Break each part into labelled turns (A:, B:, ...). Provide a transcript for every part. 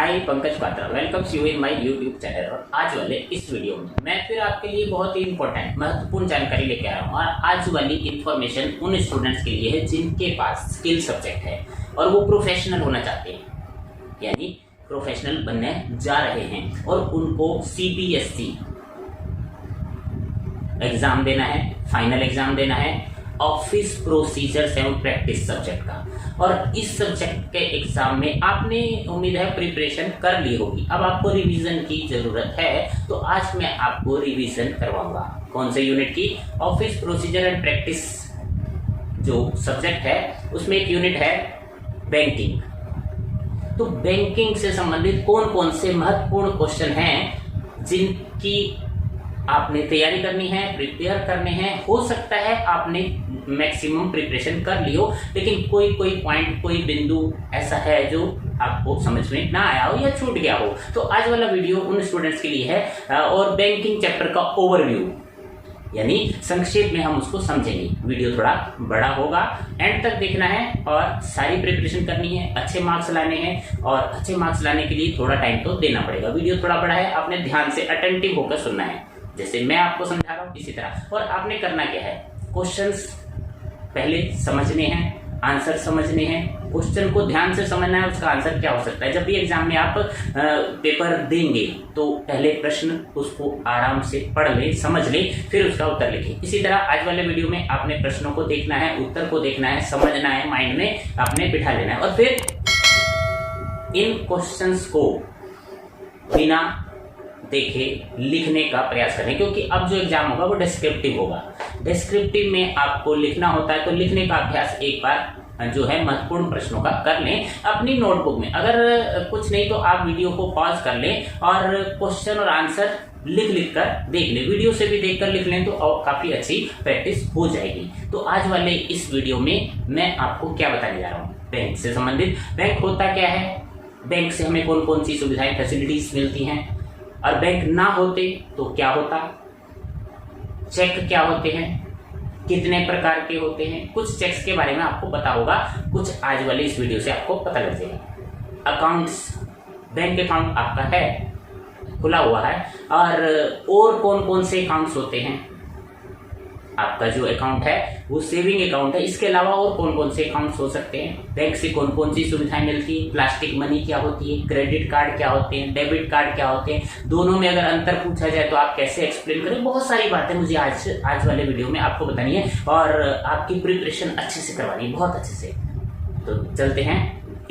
A: Hi Pankaj Patra, welcomes you in my YouTube channel. और आज वाले इस वीडियो में मैं फिर आपके लिए बहुत ही इंपॉर्टेंट महत्वपूर्ण जानकारी लेके आया हूँ। और आज वाली इन्फॉर्मेशन उन स्टूडेंट्स के लिए है जिनके पास स्किल सब्जेक्ट है और वो प्रोफेशनल होना चाहते हैं, यानी प्रोफेशनल बनने जा रहे हैं और उनको CBSE एग्जाम देना है, फाइनल एग्जाम देना है ऑफिस प्रोसीजर्स एवं प्रैक्टिस सब्जेक्ट का। और इस सब्जेक्ट के एग्जाम में आपने उम्मीद है प्रिपरेशन कर ली होगी, अब आपको रिवीजन की जरूरत है। तो आज मैं आपको रिवीजन करवाऊंगा। कौन से यूनिट की? ऑफिस प्रोसीजर एंड प्रैक्टिस जो सब्जेक्ट है उसमें एक यूनिट है बैंकिंग। तो बैंकिंग से संबंधित कौन कौन से महत्वपूर्ण क्वेश्चन हैं जिनकी आपने तैयारी करनी है, प्रिपेयर करने हैं। हो सकता है आपने मैक्सिमम प्रिपरेशन कर ली हो, लेकिन कोई पॉइंट, कोई बिंदु ऐसा है जो आपको समझ में ना आया हो या छूट गया हो। तो आज वाला वीडियो उन स्टूडेंट्स के लिए है और बैंकिंग चैप्टर का ओवरव्यू, यानी संक्षेप में हम उसको समझेंगे। वीडियो थोड़ा बड़ा होगा, एंड तक देखना है और सारी प्रिपरेशन करनी है, अच्छे मार्क्स लाने हैं। और अच्छे मार्क्स लाने के लिए थोड़ा टाइम तो देना पड़ेगा। वीडियो थोड़ा बड़ा है, आपने ध्यान से अटेंटिव होकर सुनना है, जैसे मैं आपको समझा रहा हूँ इसी तरह। और आपने करना क्या है, क्वेश्चंस पहले समझने हैं, आंसर समझने हैं। क्वेश्चन को ध्यान से समझना है, उसका आंसर क्या हो सकता है। जब भी एग्जाम में आप पेपर देंगे तो पहले प्रश्न उसको आराम से पढ़ ले, समझ ले, फिर उसका उत्तर लिखें। इसी तरह आज वाले वीडियो में आपने प्रश्नों को देखना है, उत्तर को देखना है, समझना है, माइंड में आपने बिठा लेना है। और फिर इन क्वेश्चंस को बिना देखे लिखने का प्रयास करें, क्योंकि अब जो एग्जाम होगा वो डिस्क्रिप्टिव होगा। डिस्क्रिप्टिव में आपको लिखना होता है, तो लिखने का अभ्यास एक बार जो है महत्वपूर्ण प्रश्नों का कर लें अपनी नोटबुक में। अगर कुछ नहीं तो आप वीडियो को पॉज कर लें और क्वेश्चन और आंसर लिख कर देख लें। वीडियो से भी देखकर लिख लें तो और काफी अच्छी प्रैक्टिस हो जाएगी। तो आज वाले इस वीडियो में मैं आपको क्या बताने जा रहा हूँ, बैंक से संबंधित। बैंक होता क्या है, बैंक से हमें कौन कौन सी सुविधाएं, फैसिलिटीज मिलती हैं, और बैंक ना होते तो क्या होता, चेक क्या होते हैं, कितने प्रकार के होते हैं। कुछ चेक्स के बारे में आपको पता होगा, कुछ आज वाले इस वीडियो से आपको पता लग जाएगा। अकाउंट्स, बैंक अकाउंट आपका है, खुला हुआ है, और कौन कौन से अकाउंट्स होते हैं। आपका जो अकाउंट है वो सेविंग अकाउंट है, इसके अलावा और कौन कौन से अकाउंट्स हो सकते हैं। बैंक से कौन कौन सी सुविधाएं मिलती है, प्लास्टिक मनी क्या होती है, क्रेडिट कार्ड क्या होते हैं, डेबिट कार्ड क्या होते हैं, दोनों में अगर अंतर पूछा जाए तो आप कैसे एक्सप्लेन करें। बहुत सारी बातें मुझे आज वाले वीडियो में आपको बतानी है और आपकी प्रिपरेशन अच्छे से करवानी है, बहुत अच्छे से। तो चलते हैं,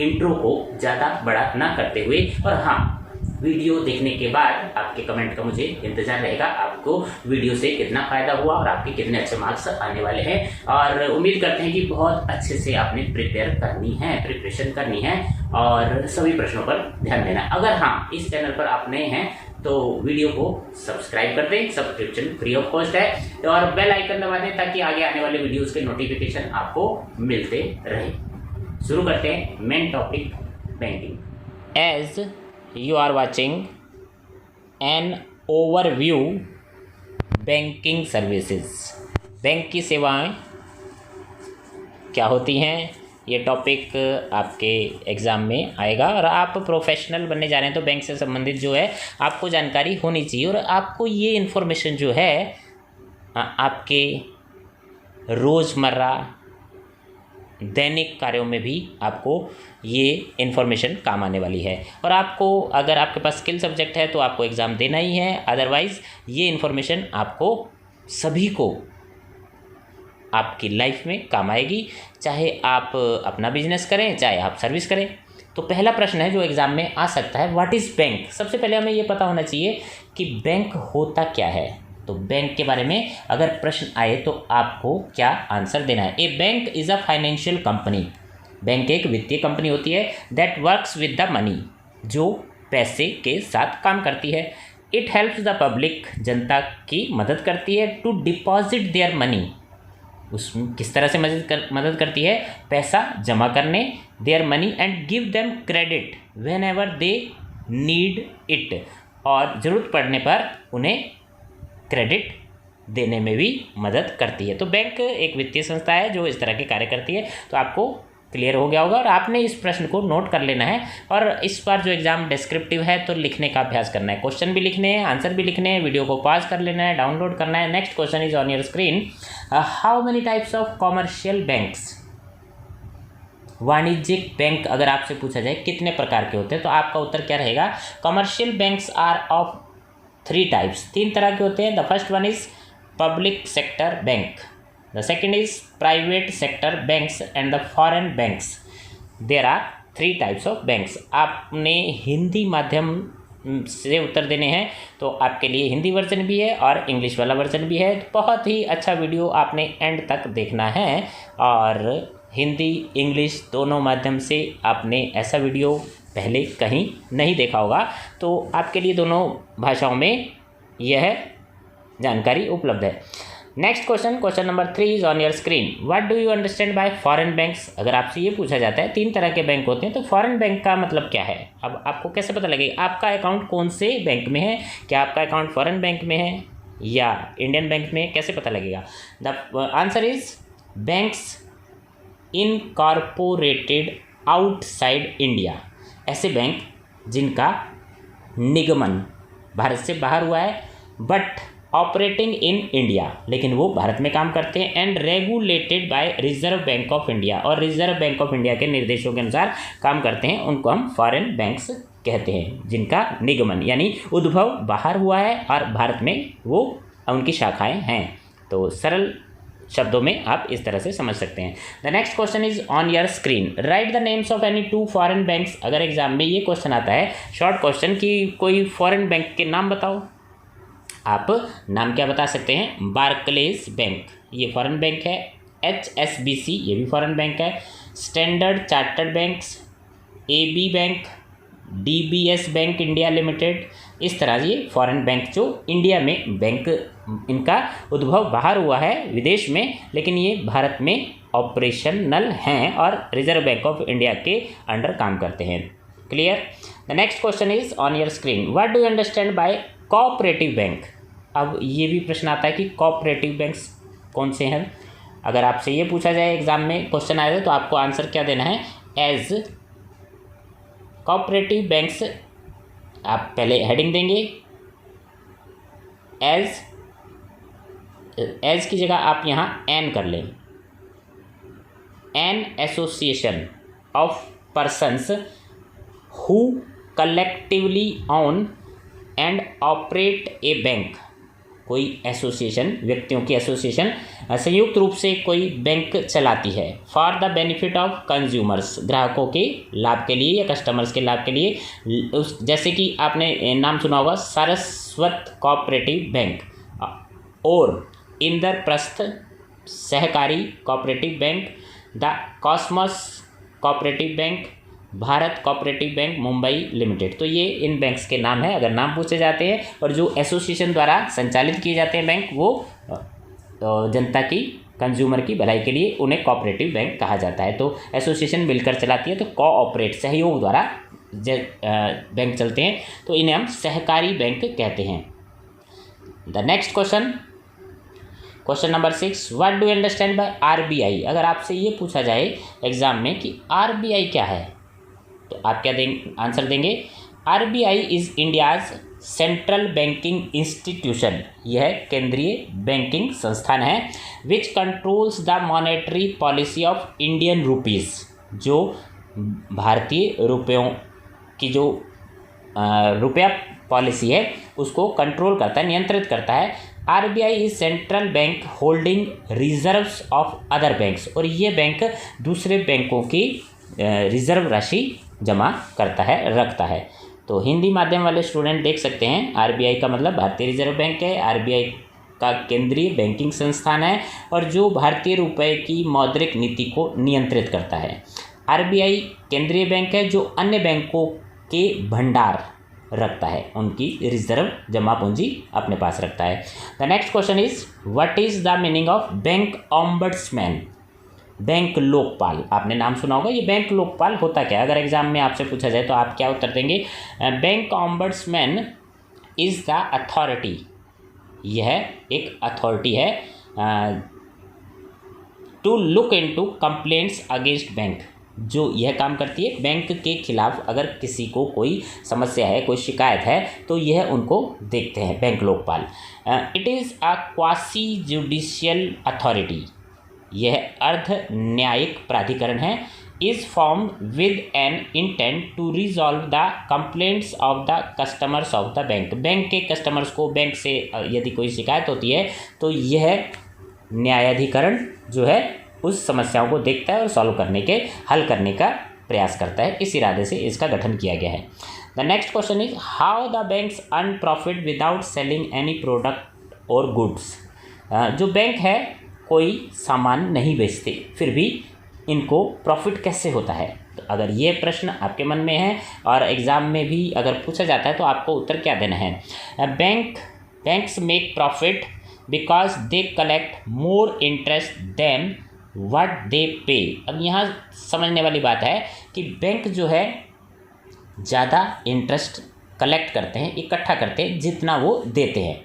A: इंट्रो को ज्यादा बड़ा ना करते हुए। और हाँ, वीडियो देखने के बाद आपके कमेंट का मुझे इंतजार रहेगा, आपको वीडियो से कितना फायदा हुआ और आपके कितने अच्छे मार्क्स आने वाले हैं। और उम्मीद करते हैं कि बहुत अच्छे से आपने प्रिपरेशन करनी है और सभी प्रश्नों पर ध्यान देना। अगर हाँ इस चैनल पर आप नए हैं तो वीडियो को सब्सक्राइब कर दें, सब्सक्रिप्शन फ्री ऑफ कॉस्ट है, और बेल आइकन दबा दें ताकि आगे आने वाले वीडियोस के नोटिफिकेशन आपको मिलते रहे। शुरू करते हैं main topic, banking. As you are watching an overview banking services. Bank की सेवाएं क्या होती हैं, ये टॉपिक आपके एग्ज़ाम में आएगा। और आप प्रोफेशनल बनने जा रहे हैं तो बैंक से संबंधित जो है आपको जानकारी होनी चाहिए। और आपको ये इन्फॉर्मेशन जो है आपके रोज़मर्रा दैनिक कार्यों में भी आपको ये इन्फॉर्मेशन काम आने वाली है। और आपको, अगर आपके पास स्किल सब्जेक्ट है तो आपको एग्ज़ाम देना ही है, अदरवाइज़ ये इन्फॉर्मेशन आपको सभी को आपकी लाइफ में काम आएगी, चाहे आप अपना बिजनेस करें, चाहे आप सर्विस करें। तो पहला प्रश्न है जो एग्ज़ाम में आ सकता है, व्हाट इज़ बैंक। सबसे पहले हमें ये पता होना चाहिए कि बैंक होता क्या है। तो बैंक के बारे में अगर प्रश्न आए तो आपको क्या आंसर देना है। A bank is a financial company. Bank एक वित्तीय कंपनी होती है that works with the money, जो पैसे के साथ काम करती है। इट हेल्प्स द पब्लिक, जनता की मदद करती है, टू डिपॉजिट देयर मनी। उसमें किस तरह से मदद करती है, पैसा जमा करने, their money, and give them credit when ever they need it, और ज़रूरत पड़ने पर उन्हें क्रेडिट देने में भी मदद करती है। तो बैंक एक वित्तीय संस्था है जो इस तरह के कार्य करती है। तो आपको क्लियर हो गया होगा और आपने इस प्रश्न को नोट कर लेना है। और इस बार जो एग्जाम डिस्क्रिप्टिव है तो लिखने का अभ्यास करना है, क्वेश्चन भी लिखने हैं, आंसर भी लिखने हैं, वीडियो को पॉज कर लेना है, डाउनलोड करना है। Next question is on your screen, how many types of commercial banks, वाणिज्यिक बैंक अगर आपसे पूछा जाए कितने प्रकार के होते हैं तो आपका उत्तर क्या रहेगा, commercial banks are of 3 types, 3 तरह के होते हैं। The first one is public sector bank, the second is private sector banks and the foreign banks. There are 3 types of banks. आपने हिंदी माध्यम से उत्तर देने हैं तो आपके लिए हिंदी वर्जन भी है और इंग्लिश वाला वर्जन भी है। बहुत ही अच्छा वीडियो आपने एंड तक देखना है और हिंदी इंग्लिश दोनों माध्यम से आपने ऐसा वीडियो पहले कहीं नहीं देखा होगा, तो आपके लिए दोनों भाषाओं में यह जानकारी उपलब्ध है। Next question, question number 3 is on your screen, what do you understand bye foreign banks. अगर आपसे ये पूछा जाता है 3 तरह के बैंक होते हैं तो फॉरेन बैंक का मतलब क्या है। अब आपको कैसे पता लगेगा आपका अकाउंट कौन से बैंक में है, क्या आपका अकाउंट फॉरेन बैंक में है या इंडियन बैंक में, कैसे पता लगेगा। The answer is banks incorporated outside India, ऐसे बैंक जिनका निगमन भारत से बाहर हुआ है बट ऑपरेटिंग इन इंडिया, लेकिन वो भारत में काम करते हैं, and regulated by reserve Bank of India, और रिजर्व बैंक ऑफ इंडिया के निर्देशों के अनुसार काम करते हैं, उनको हम फॉरेन बैंक्स कहते हैं, जिनका निगमन यानी उद्भव बाहर हुआ है और भारत में वो उनकी शाखाएं हैं। तो सरल शब्दों में आप इस तरह से समझ सकते हैं। The next question is on your screen, right the names of any 2 foreign banks. अगर एग्जाम में ये क्वेश्चन आता है शॉर्ट क्वेश्चन कि कोई फॉरेन बैंक के नाम बताओ, आप नाम क्या बता सकते हैं, बार्कलेज बैंक ये फॉरेन बैंक है, HSBC ये भी फॉरेन बैंक है, standard chartered banks, AB bank, DBS bank India limited, इस तरह ये फॉरेन बैंक जो इंडिया में बैंक इनका उद्भव बाहर हुआ है विदेश में, लेकिन ये भारत में ऑपरेशनल हैं और रिजर्व बैंक ऑफ इंडिया के अंडर काम करते हैं। Clear. The next question is on your screen, what do you understand bye cooperative bank. अब ये भी प्रश्न आता है कि कोऑपरेटिव बैंक्स कौन से हैं। अगर आपसे ये पूछा जाए एग्जाम में क्वेश्चन आया तो आपको आंसर क्या देना है, एज कोऑपरेटिव बैंक्स, आप पहले हेडिंग देंगे, एज की जगह आप यहाँ एन कर लें, an association of persons who collectively own and operate A bank, कोई एसोसिएशन, व्यक्तियों की एसोसिएशन संयुक्त रूप से कोई बैंक चलाती है, for the benefit of consumers, ग्राहकों के लाभ के लिए या कस्टमर्स के लाभ के लिए। उस जैसे कि आपने नाम सुना होगा सारस्वत कोऑपरेटिव बैंक और इंद्रप्रस्थ सहकारी cooperative bank, the Cosmos cooperative bank, Bharat cooperative bank Mumbai limited. तो ये इन बैंक्स के नाम है अगर नाम पूछे जाते हैं, और जो एसोसिएशन द्वारा संचालित किए जाते हैं बैंक वो जनता की, कंज्यूमर की भलाई के लिए उन्हें कोऑपरेटिव बैंक कहा जाता है। तो एसोसिएशन मिलकर चलाती है तो कोऑपरेट, सहयोग द्वारा बैंक चलते हैं तो इन्हें हम सहकारी बैंक कहते हैं। The next question, question number 6, what do you understand bye RBI। अगर आपसे ये पूछा जाए एग्जाम में कि RBI क्या है तो आप क्या आंसर देंगे, RBI is India's central banking institution, यह केंद्रीय बैंकिंग संस्थान है, विच controls the monetary policy of Indian rupees, जो भारतीय रुपयों की जो रुपया पॉलिसी है उसको कंट्रोल करता है, नियंत्रित करता है। RBI is central bank holding reserves of other banks, और ये बैंक दूसरे बैंकों की रिजर्व राशि जमा करता है, रखता है। तो हिंदी माध्यम वाले स्टूडेंट देख सकते हैं RBI का मतलब भारतीय रिजर्व बैंक है, RBI का केंद्रीय बैंकिंग संस्थान है और जो भारतीय रुपए की मौद्रिक नीति को नियंत्रित करता है। RBI केंद्रीय बैंक है जो अन्य बैंकों के भंडार रखता है, उनकी रिजर्व जमा पूंजी अपने पास रखता है। The next question is, what is the meaning of bank ombudsman, bank Lokpal. आपने नाम सुना होगा, ये बैंक लोकपाल होता क्या है। अगर एग्जाम में आपसे पूछा जाए तो आप क्या उत्तर देंगे, bank ombudsman is the authority, यह एक अथॉरिटी है to look into complaints against bank, जो यह काम करती है, बैंक के खिलाफ अगर किसी को कोई समस्या है, कोई शिकायत है, तो यह उनको देखते हैं बैंक लोकपाल। It is a quasi judicial authority, यह अर्ध न्यायिक प्राधिकरण है। Is form with an intent to resolve the complaints of the customers of the bank. Bank के कस्टमर्स को बैंक से यदि कोई शिकायत होती है तो यह न्यायाधिकरण जो है उस समस्याओं को देखता है और सॉल्व करने के, हल करने का प्रयास करता है। इस इरादे से इसका गठन किया गया है। The next question is how the banks earn profit without selling any product और गुड्स। जो बैंक है कोई सामान नहीं बेचते, फिर भी इनको प्रॉफिट कैसे होता है? तो अगर ये प्रश्न आपके मन में है और एग्ज़ाम में भी अगर पूछा जाता है तो आपको उत्तर क्या देना है? Banks make profit because they collect more interest than what they pay. अब यहाँ समझने वाली बात है कि बैंक जो है ज़्यादा इंटरेस्ट कलेक्ट करते हैं, इकट्ठा करते हैं जितना वो देते हैं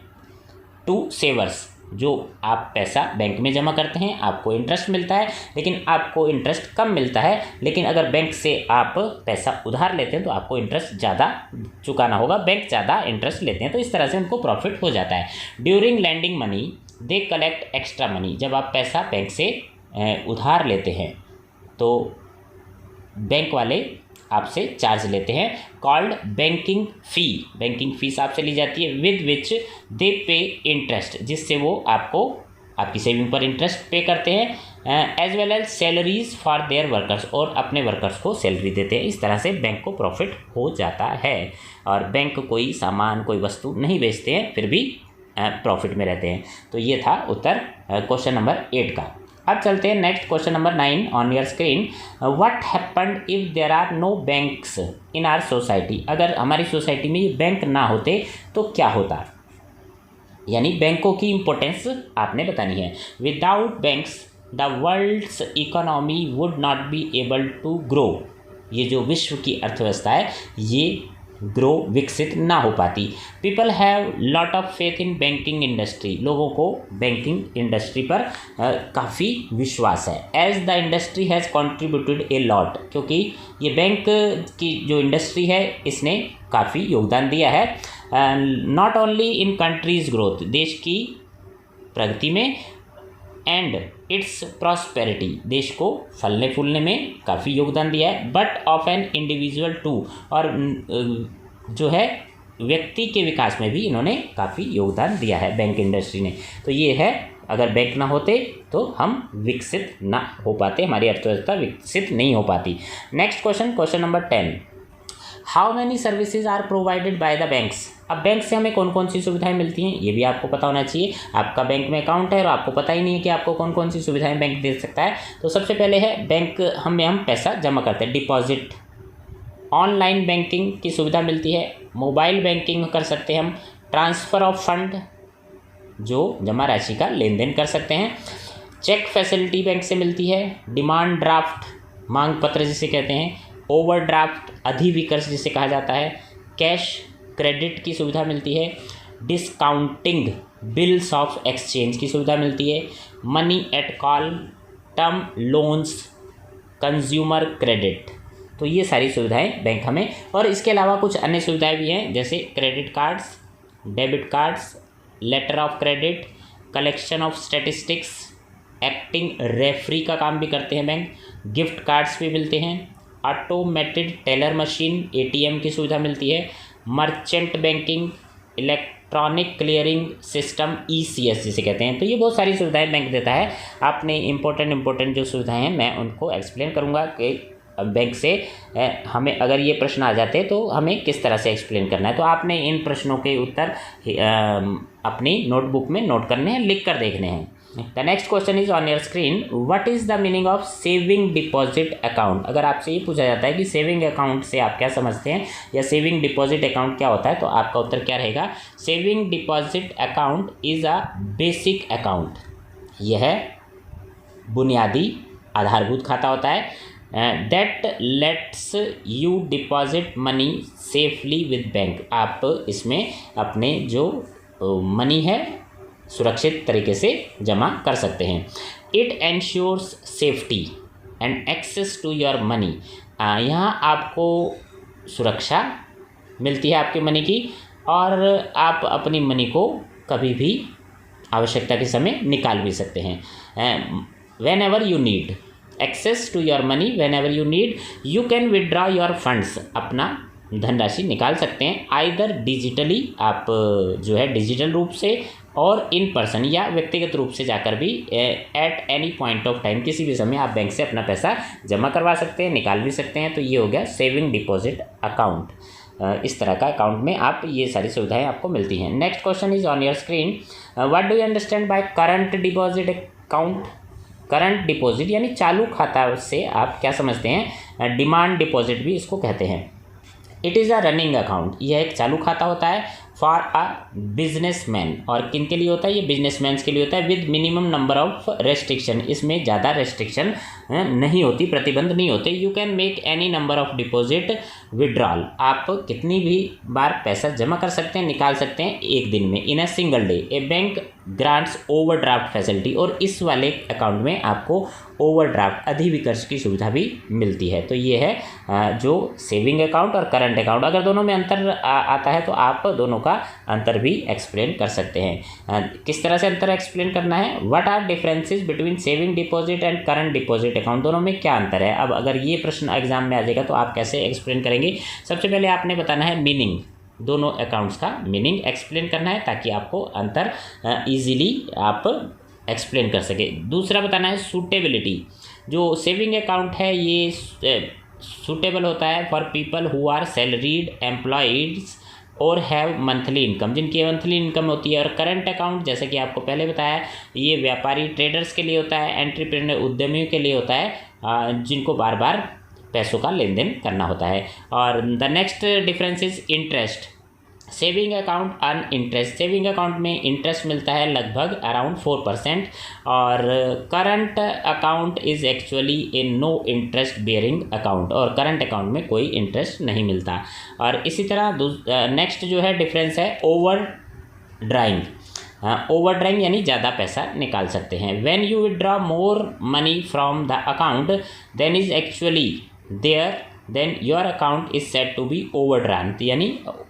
A: टू सेवर्स। जो आप पैसा बैंक में जमा करते हैं आपको इंटरेस्ट मिलता है, लेकिन आपको इंटरेस्ट कम मिलता है। लेकिन अगर बैंक से आप पैसा उधार लेते हैं तो आपको इंटरेस्ट ज़्यादा चुकाना होगा, बैंक ज़्यादा इंटरेस्ट लेते हैं, तो इस तरह से उनको प्रॉफिट हो जाता है। During lending money they collect extra money. जब आप पैसा बैंक से उधार लेते हैं तो बैंक वाले आपसे चार्ज लेते हैं, कॉल्ड बैंकिंग फ़ी। बैंकिंग फ़ीस आपसे ली जाती है, विद विच दे पे इंटरेस्ट, जिससे वो आपको आपकी सेविंग पर इंटरेस्ट पे करते हैं, as well as salaries for their workers, और अपने वर्कर्स को सैलरी देते हैं। इस तरह से बैंक को प्रॉफिट हो जाता है। और बैंक कोई सामान, कोई वस्तु नहीं बेचते हैं, फिर भी प्रॉफिट में रहते हैं। तो ये था उत्तर क्वेश्चन नंबर 8 का। अब चलते हैं next question number 9 on your screen. What happened if there are no banks in our society. अगर हमारी सोसाइटी में ये बैंक ना होते तो क्या होता? यानी बैंकों की इम्पोर्टेंस आपने बतानी है। Without banks the world's economy would not be able to grow. ये जो विश्व की अर्थव्यवस्था है ये ग्रो, विकसित ना हो पाती। People have lot of faith in banking industry. लोगों को बैंकिंग इंडस्ट्री पर काफ़ी विश्वास है। As the industry has contributed a lot, क्योंकि ये बैंक की जो इंडस्ट्री है इसने काफ़ी योगदान दिया है। Not only in countries growth, देश की प्रगति में, एंड इट्स प्रॉस्पेरिटी, देश को फलने फूलने में काफ़ी योगदान दिया है। But of an individual to, और जो है व्यक्ति के विकास में भी इन्होंने काफ़ी योगदान दिया है बैंक इंडस्ट्री ने। तो ये है, अगर बैंक ना होते तो हम विकसित ना हो पाते, हमारी अर्थव्यवस्था विकसित नहीं हो पाती। Next question, question number 10। How many services are provided by the banks. अब बैंक से हमें कौन कौन सी सुविधाएं मिलती हैं ये भी आपको पता होना चाहिए। आपका बैंक में अकाउंट है और आपको पता ही नहीं है कि आपको कौन कौन सी सुविधाएं बैंक दे सकता है। तो सबसे पहले है बैंक हम पैसा जमा करते हैं, डिपॉजिट। ऑनलाइन बैंकिंग की सुविधा मिलती है, मोबाइल बैंकिंग कर सकते हैं हम, ट्रांसफ़र ऑफ फंड, जो जमा राशि का लेन देन कर सकते हैं। चेक फैसिलिटी बैंक से मिलती है, डिमांड ड्राफ्ट, मांग पत्र जिसे कहते हैं, ओवरड्राफ्ट, अधिविकर्ष जिसे कहा जाता है, कैश क्रेडिट की सुविधा मिलती है, डिस्काउंटिंग, बिल्स ऑफ एक्सचेंज की सुविधा मिलती है, money at call, term loans, consumer credit. तो ये सारी सुविधाएं बैंक हमें, और इसके अलावा कुछ अन्य सुविधाएं भी हैं जैसे credit cards, debit cards, letter of credit, collection of statistics, acting referee का काम भी करते हैं बैंक, गिफ्ट कार्ड्स भी मिलते हैं, ऑटोमेटेड टेलर मशीन ATM की सुविधा मिलती है, merchant banking, electronic clearing system ECS जिसे कहते हैं। तो ये बहुत सारी सुविधाएं बैंक देता है। आपने इम्पोर्टेंट जो सुविधाएं हैं मैं उनको एक्सप्लेन करूँगा कि बैंक से हमें अगर ये प्रश्न आ जाते हैं तो हमें किस तरह से एक्सप्लेन करना है। तो आपने इन प्रश्नों के उत्तर अपनी नोटबुक में नोट करने हैं, लिख कर देखने हैं। The next question is on your screen. What is the meaning of saving deposit account. अगर आपसे ये पूछा जाता है कि सेविंग अकाउंट से आप क्या समझते हैं या सेविंग डिपॉजिट अकाउंट क्या होता है, तो आपका उत्तर क्या रहेगा? Saving deposit account is a basic account. यह बुनियादी आधारभूत खाता होता है। That let's you deposit money safely with bank. आप इसमें अपने जो मनी है सुरक्षित तरीके से जमा कर सकते हैं। It ensures safety. And access to your money. यहाँ आपको सुरक्षा मिलती है आपके मनी की, और आप अपनी मनी को कभी भी आवश्यकता के समय निकाल भी सकते हैं। Whenever you need access to your money, whenever you need you can withdraw your funds, अपना धनराशि निकाल सकते हैं। आइदर डिजिटली, आप जो है डिजिटल रूप से, और इन पर्सन या व्यक्तिगत रूप से जाकर भी at any point of time, किसी भी समय आप बैंक से अपना पैसा जमा करवा सकते हैं, निकाल भी सकते हैं। तो ये हो गया सेविंग डिपॉजिट अकाउंट। इस तरह का अकाउंट में आप ये सारी सुविधाएं आपको मिलती हैं। Next question is on your screen, what do you understand by current deposit account. Current deposit यानी चालू खाता से आप क्या समझते हैं, डिमांड डिपॉजिट भी इसको कहते हैं। It is a running account, यह एक चालू खाता होता है फॉर अ बिजनेसमैन, और किन के लिए होता है, ये बिजनेसमैन के लिए होता है, with minimum number of restriction, इसमें ज़्यादा रेस्ट्रिक्शन नहीं होती, प्रतिबंध नहीं होते। You can make any number of deposit withdrawal, आप कितनी भी बार पैसा जमा कर सकते हैं, निकाल सकते हैं एक दिन में, in a single day. A bank grants overdraft facility, और इस वाले अकाउंट में आपको ओवरड्राफ्ट अधिविकर्ष की सुविधा भी मिलती है। तो ये है जो सेविंग अकाउंट और करंट अकाउंट। अगर दोनों में अंतर आता है तो आप दोनों का अंतर भी एक्सप्लेन कर सकते हैं। किस तरह से अंतर एक्सप्लेन करना है, what are differences between saving deposit and current deposit account, दोनों में क्या अंतर है। अब अगर ये प्रश्न एग्जाम में आ जाएगा तो आप कैसे एक्सप्लेन करेंगे। सबसे पहले आपने बताना है मीनिंग, दोनों अकाउंट्स का मीनिंग एक्सप्लेन करना है, ताकि आपको अंतर ईजिली आप एक्सप्लेन कर सके। दूसरा बताना है सूटेबिलिटी, जो सेविंग अकाउंट है ये सूटेबल होता है for people who are salaried employeds और हैव मंथली इनकम, जिनकी मंथली इनकम होती है। और करंट अकाउंट, जैसे कि आपको पहले बताया, ये व्यापारी ट्रेडर्स के लिए होता है, एंटरप्रेन्योर उद्यमियों के लिए होता है, जिनको बार बार पैसों का लेन देन करना होता है। और the next difference is interest, saving account earn interest, saving account में इंटरेस्ट मिलता है लगभग अराउंड 4%, और current account is actually a no interest bearing account, और करंट अकाउंट में कोई इंटरेस्ट नहीं मिलता। और इसी तरह नेक्स्ट जो है डिफरेंस है ओवर ड्राइंग, ओवर ड्राइंग यानी ज़्यादा पैसा निकाल सकते हैं। When you withdraw more money from the account then is actually there then your account is set to be overdrawn, यानी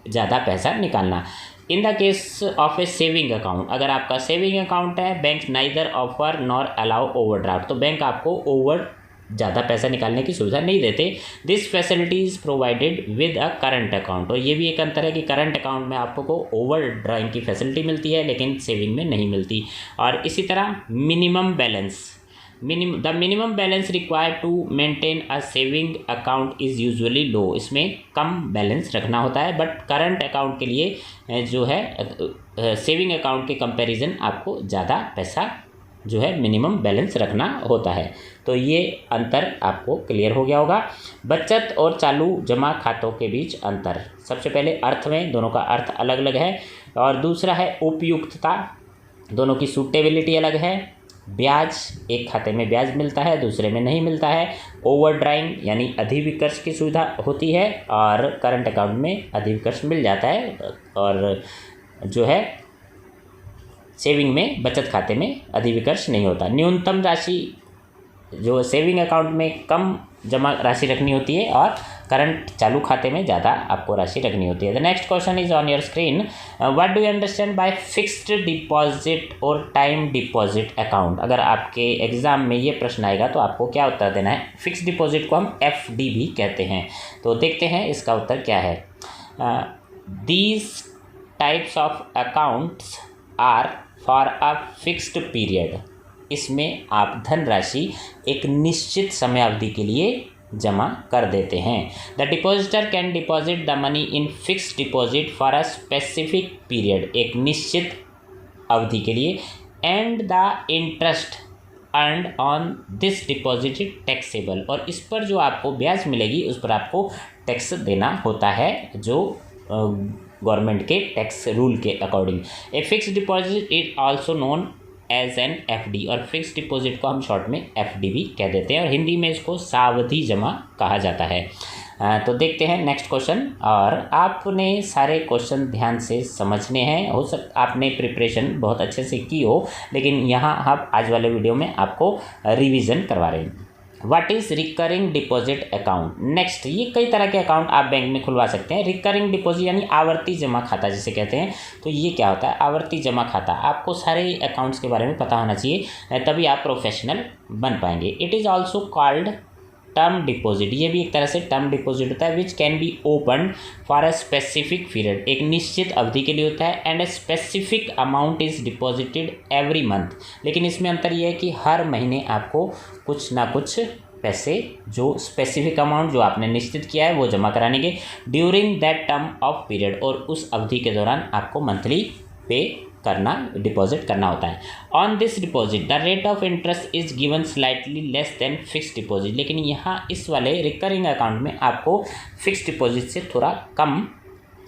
A: ज़्यादा पैसा निकालना। In the case of a saving account, अगर आपका सेविंग अकाउंट है, bank neither offer nor allow overdraft, तो bank आपको ज़्यादा पैसा निकालने की सुविधा नहीं देते। This facility is provided with a current account, और ये भी एक अंतर है कि करंट अकाउंट में आपको ओवर ड्राइंग की फैसिलिटी मिलती है, लेकिन सेविंग में नहीं मिलती। और इसी तरह minimum balance, the minimum balance required to maintain a saving account is usually low, इसमें कम बैलेंस रखना होता है। बट करंट अकाउंट के लिए जो है सेविंग अकाउंट के कंपैरिजन आपको ज़्यादा पैसा जो है मिनिमम बैलेंस रखना होता है। तो ये अंतर आपको क्लियर हो गया होगा। बचत और चालू जमा खातों के बीच अंतर, सबसे पहले अर्थ में दोनों का अर्थ अलग अलग है, और दूसरा है उपयुक्तता, दोनों की सूटेबिलिटी अलग है। ब्याज, एक खाते में ब्याज मिलता है, दूसरे में नहीं मिलता है। ओवर ड्राइंग यानी अधिविकर्ष की सुविधा होती है, और करंट अकाउंट में अधिविकर्ष मिल जाता है, और जो है सेविंग में, बचत खाते में अधिविकर्ष नहीं होता। न्यूनतम राशि जो सेविंग अकाउंट में कम जमा राशि रखनी होती है, और करंट चालू खाते में ज़्यादा आपको राशि रखनी होती है। The next question is on your screen, what do you understand bye fixed deposit और टाइम डिपॉजिट अकाउंट। अगर आपके एग्जाम में ये प्रश्न आएगा तो आपको क्या उत्तर देना है। फिक्स्ड डिपॉजिट को हम FD भी कहते हैं, तो देखते हैं इसका उत्तर क्या है। These types of accounts are for a fixed period, इसमें आप धनराशि एक निश्चित समयावधि के लिए जमा कर देते हैं। The depositor can deposit the money in fixed deposit for a specific period, एक निश्चित अवधि के लिए, and the interest earned on this deposit taxable, और इस पर जो आपको ब्याज मिलेगी उस पर आपको टैक्स देना होता है, जो गवर्नमेंट के टैक्स रूल के according. A fixed deposit is also known as an FD, और फिक्स डिपॉजिट को हम शॉर्ट में FD भी कह देते हैं, और हिंदी में इसको सावधि जमा कहा जाता है। तो देखते हैं नेक्स्ट क्वेश्चन, और आपने सारे क्वेश्चन ध्यान से समझने हैं। हो सकता आपने प्रिपरेशन बहुत अच्छे से की हो, लेकिन यहाँ हम आज वाले वीडियो में आपको रिवीजन करवा रहे हैं। What is recurring deposit account. Next, ये कई तरह के अकाउंट आप बैंक में खुलवा सकते हैं। रिकरिंग डिपॉजिट यानी आवर्ती जमा खाता जिसे कहते हैं। तो ये क्या होता है, आवर्ती जमा खाता। आपको सारे अकाउंट्स के बारे में पता होना चाहिए, तभी आप प्रोफेशनल बन पाएंगे। It is also called term deposit, ये भी एक तरह से टर्म डिपॉजिट होता है। Which can be open for a specific period, एक निश्चित अवधि के लिए होता है। And a specific amount is deposited every month, लेकिन इसमें अंतर यह है कि हर महीने आपको कुछ ना कुछ पैसे, जो स्पेसिफिक अमाउंट जो आपने निश्चित किया है वो जमा कराने के during that term of period, और उस अवधि के दौरान आपको मंथली पे करना, डिपॉजिट करना होता है। On this deposit the rate of interest is given slightly less than fix deposit, लेकिन यहाँ इस वाले रिकरिंग अकाउंट में आपको फिक्स डिपॉजिट से थोड़ा कम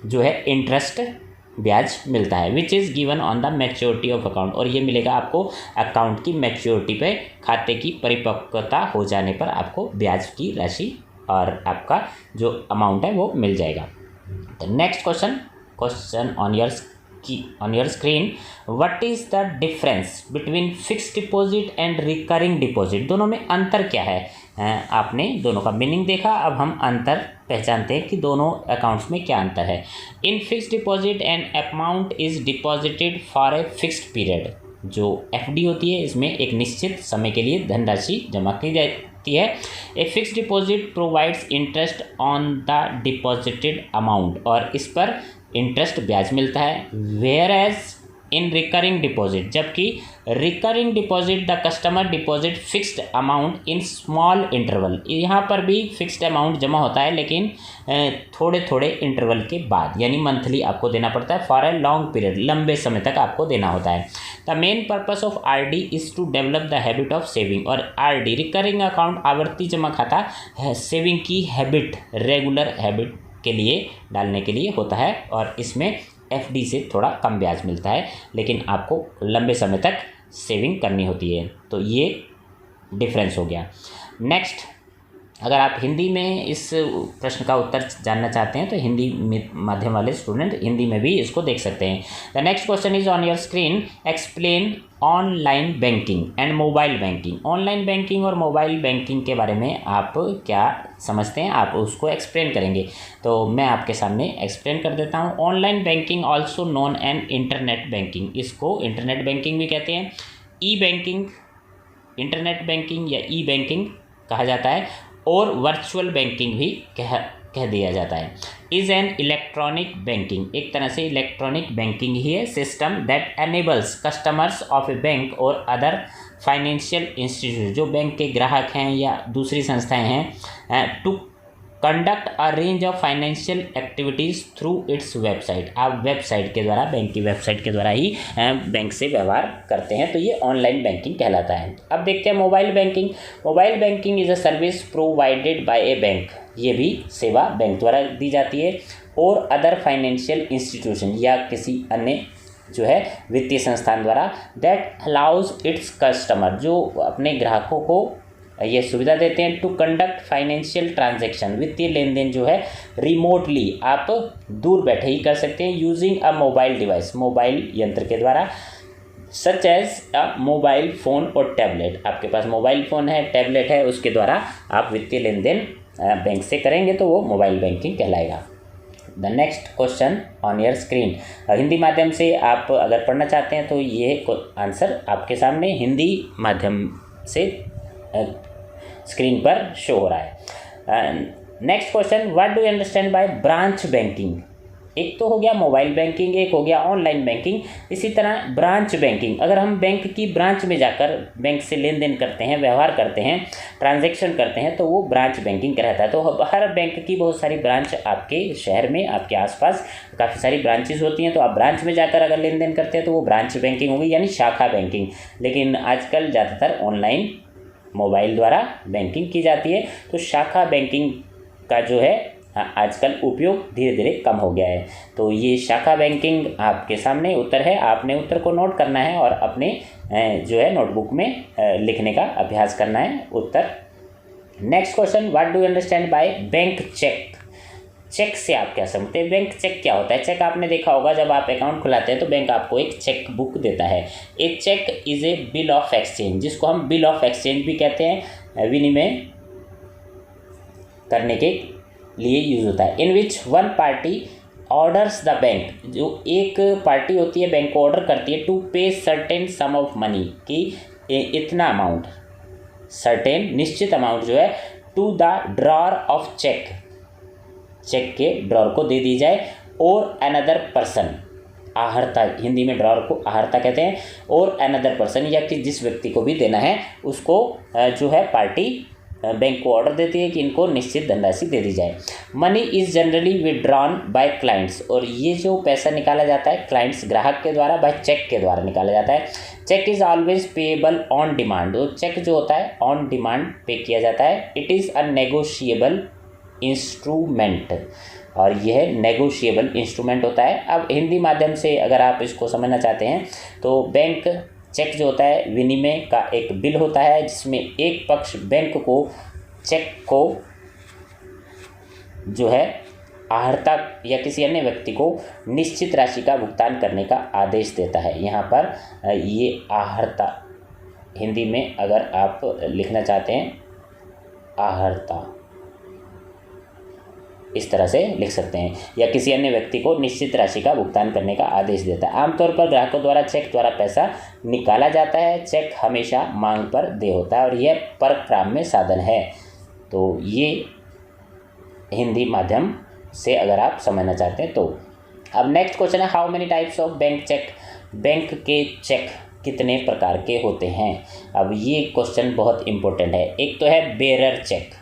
A: जो है इंटरेस्ट ब्याज मिलता है। Which is given on the maturity of account, और ये मिलेगा आपको अकाउंट की मैच्योरिटी पे, खाते की परिपक्वता हो जाने पर आपको ब्याज की राशि और आपका जो अमाउंट है वो मिल जाएगा। The next question on your screen, what is the difference between fix deposit and recurring deposit, दोनों में अंतर क्या है। आपने दोनों का मीनिंग देखा, अब हम अंतर पहचानते हैं कि दोनों अकाउंट्स में क्या अंतर है। In fix deposit and amount is deposited for a fixed period, जो एफडी होती है इसमें एक निश्चित समय के लिए धनराशि जमा की जाती है। A fixed deposit provides interest on the deposited amount, और इस पर इंटरेस्ट ब्याज मिलता है। Whereas in recurring deposit, जबकि recurring deposit the customer deposit fixed amount in small interval, यहाँ पर भी फिक्स्ड अमाउंट जमा होता है लेकिन थोड़े थोड़े इंटरवल के बाद, यानी मंथली आपको देना पड़ता है। फॉर ए लॉन्ग पीरियड, लंबे समय तक आपको देना होता है। The main purpose of RD is to develop the habit of saving, और आरडी रिकरिंग अकाउंट आवर्ती जमा खाता है सेविंग की हैबिट, रेगुलर हैबिट के लिए डालने के लिए होता है, और इसमें एफडी से थोड़ा कम ब्याज मिलता है, लेकिन आपको लंबे समय तक सेविंग करनी होती है। तो ये डिफरेंस हो गया। नेक्स्ट, अगर आप हिंदी में इस प्रश्न का उत्तर जानना चाहते हैं तो हिंदी माध्यम वाले स्टूडेंट हिंदी में भी इसको देख सकते हैं। The next question is on your screen, explain online banking and mobile banking. Online banking और मोबाइल बैंकिंग के बारे में आप क्या समझते हैं, आप उसको एक्सप्लेन करेंगे। तो मैं आपके सामने एक्सप्लेन कर देता हूँ। Online banking also known an internet banking, इसको इंटरनेट बैंकिंग भी कहते हैं। ई बैंकिंग, इंटरनेट बैंकिंग या ई बैंकिंग कहा जाता है, और वर्चुअल बैंकिंग भी कह दिया जाता है। इज़ एन इलेक्ट्रॉनिक बैंकिंग, एक तरह से इलेक्ट्रॉनिक बैंकिंग ही है। System that enables customers of a bank और अदर फाइनेंशियल इंस्टीट्यूट, जो बैंक के ग्राहक हैं या दूसरी संस्थाएं हैं, to conduct a range of financial activities through its website. आप वेबसाइट के द्वारा, बैंक की वेबसाइट के द्वारा ही बैंक से व्यवहार करते हैं, तो ये ऑनलाइन बैंकिंग कहलाता है। अब देखते हैं mobile banking. Mobile banking is a service provided bye A bank, ये भी सेवा बैंक द्वारा दी जाती है, और अदर फाइनेंशियल इंस्टीट्यूशन या किसी अन्य जो है वित्तीय संस्थान द्वारा, दैट अलाउज इट्स कस्टमर, जो अपने ग्राहकों को ये सुविधा देते हैं, टू कंडक्ट फाइनेंशियल ट्रांजैक्शन, वित्तीय लेन देन जो है रिमोटली, आप दूर बैठे ही कर सकते हैं, using a mobile device, mobile यंत्र के द्वारा, such as a mobile phone और टैबलेट। आपके पास मोबाइल फ़ोन है, टैबलेट है, उसके द्वारा आप वित्तीय लेन देन बैंक से करेंगे तो वो मोबाइल बैंकिंग कहलाएगा। The next question on your screen, Hindi माध्यम से आप अगर पढ़ना चाहते हैं तो ये आंसर आपके सामने हिंदी माध्यम से स्क्रीन पर शो हो रहा है। Next question, what do you understand by branch banking. एक तो हो गया मोबाइल बैंकिंग, एक हो गया ऑनलाइन बैंकिंग। इसी तरह ब्रांच बैंकिंग, अगर हम बैंक की ब्रांच में जाकर बैंक से लेन देन करते हैं, व्यवहार करते हैं, ट्रांजैक्शन करते हैं, तो वो ब्रांच बैंकिंग कहलाता है। तो हर बैंक की बहुत सारी ब्रांच आपके शहर में, आपके आसपास काफ़ी सारी ब्रांचेज होती हैं, तो आप ब्रांच में जाकर अगर लेन देन करते हैं तो वो ब्रांच बैंकिंग होगी, यानी शाखा बैंकिंग। लेकिन आजकल ज़्यादातर ऑनलाइन मोबाइल द्वारा बैंकिंग की जाती है, तो शाखा बैंकिंग का जो है आजकल उपयोग धीरे धीरे कम हो गया है। तो ये शाखा बैंकिंग आपके सामने उत्तर है, आपने उत्तर को नोट करना है और अपने जो है नोटबुक में लिखने का अभ्यास करना है उत्तर। Next question, what do you understand by bank cheque. Cheque से आप क्या समझते हैं? बैंक चेक क्या होता है? चेक आपने देखा होगा, जब आप अकाउंट खुलाते हैं तो बैंक आपको एक चेक बुक देता है। A cheque is a bill of exchange, जिसको हम बिल ऑफ एक्सचेंज भी कहते हैं, विनिमय करने के लिए यूज होता है। In which one party orders the bank, जो एक पार्टी होती है बैंक को ऑर्डर करती है टू पे सर्टेन सम ऑफ मनी, कि इतना अमाउंट, सर्टेन निश्चित अमाउंट जो है, to the drawer of cheque, cheque के ड्रॉर को दे दी जाए, और अनदर पर्सन, आहर्ता, हिंदी में ड्रॉर को आहर्ता कहते हैं, और अनदर पर्सन, या कि जिस व्यक्ति को भी देना है उसको जो है पार्टी बैंक को ऑर्डर देती है कि इनको निश्चित धनराशि दे दी जाए। Money is generally withdrawn bye clients, और ये जो पैसा निकाला जाता है क्लाइंट्स, ग्राहक के द्वारा, बाय चेक के द्वारा निकाला जाता है। Cheque is always payable on demand, तो चेक जो होता है ऑन डिमांड पे किया जाता है। It is a negotiable instrument, और यह नेगोशिएबल इंस्ट्रूमेंट होता है। अब हिंदी माध्यम से अगर आप इसको समझना चाहते हैं तो बैंक चेक जो होता है विनिमय का एक बिल होता है, जिसमें एक पक्ष बैंक को चेक को जो है आहर्ता या किसी अन्य व्यक्ति को निश्चित राशि का भुगतान करने का आदेश देता है। यहाँ पर ये आहर्ता, हिंदी में अगर आप लिखना चाहते हैं आहर्ता, इस तरह से लिख सकते हैं, या किसी अन्य व्यक्ति को निश्चित राशि का भुगतान करने का आदेश देता है। आमतौर पर ग्राहकों द्वारा चेक द्वारा पैसा निकाला जाता है। चेक हमेशा मांग पर देय होता है, और यह परक्राम्य साधन है। तो ये हिंदी माध्यम से अगर आप समझना चाहते हैं तो। अब नेक्स्ट क्वेश्चन है, how many types of bank cheque, bank के चेक कितने प्रकार के होते हैं? अब ये क्वेश्चन बहुत इंपॉर्टेंट है। एक तो है bearer check.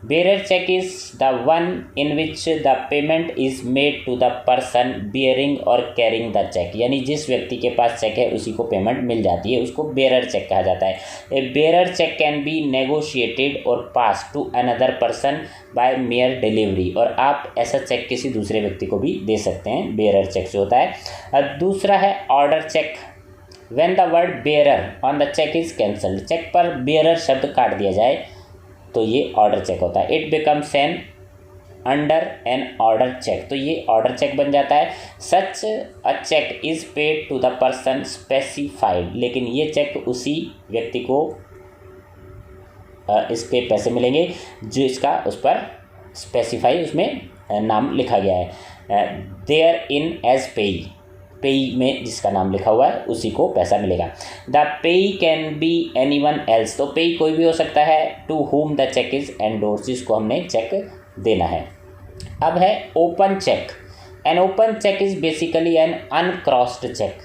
A: Bearer check is the one in which the payment is made to the person bearing or carrying the check, यानी जिस व्यक्ति के पास चेक है उसी को पेमेंट मिल जाती है, उसको बेरर चेक कहा जाता है। A bearer cheque can be negotiated और pass to another person by mere delivery, और आप ऐसा चेक किसी दूसरे व्यक्ति को भी दे सकते हैं, बेरर चेक जो होता है। दूसरा है order cheque. When the word bearer on the cheque is cancelled, cheque पर बेरर शब्द काट दिया जाए तो ये ऑर्डर चेक होता है। It becomes an under an order cheque, तो ये ऑर्डर चेक बन जाता है। Such a cheque is paid to the person specified, लेकिन ये चेक उसी व्यक्ति को इसके पैसे मिलेंगे जो इसका उस पर स्पेसिफाई, उसमें नाम लिखा गया है। देयर इन एज पेई, पेई में जिसका नाम लिखा हुआ है उसी को पैसा मिलेगा। द पेई कैन बी एनीवन एल्स, तो पेई कोई भी हो सकता है। To whom the cheque is endorse, जिसको हमने चेक देना है। अब है open cheque. An open cheque is basically an uncrossed cheque,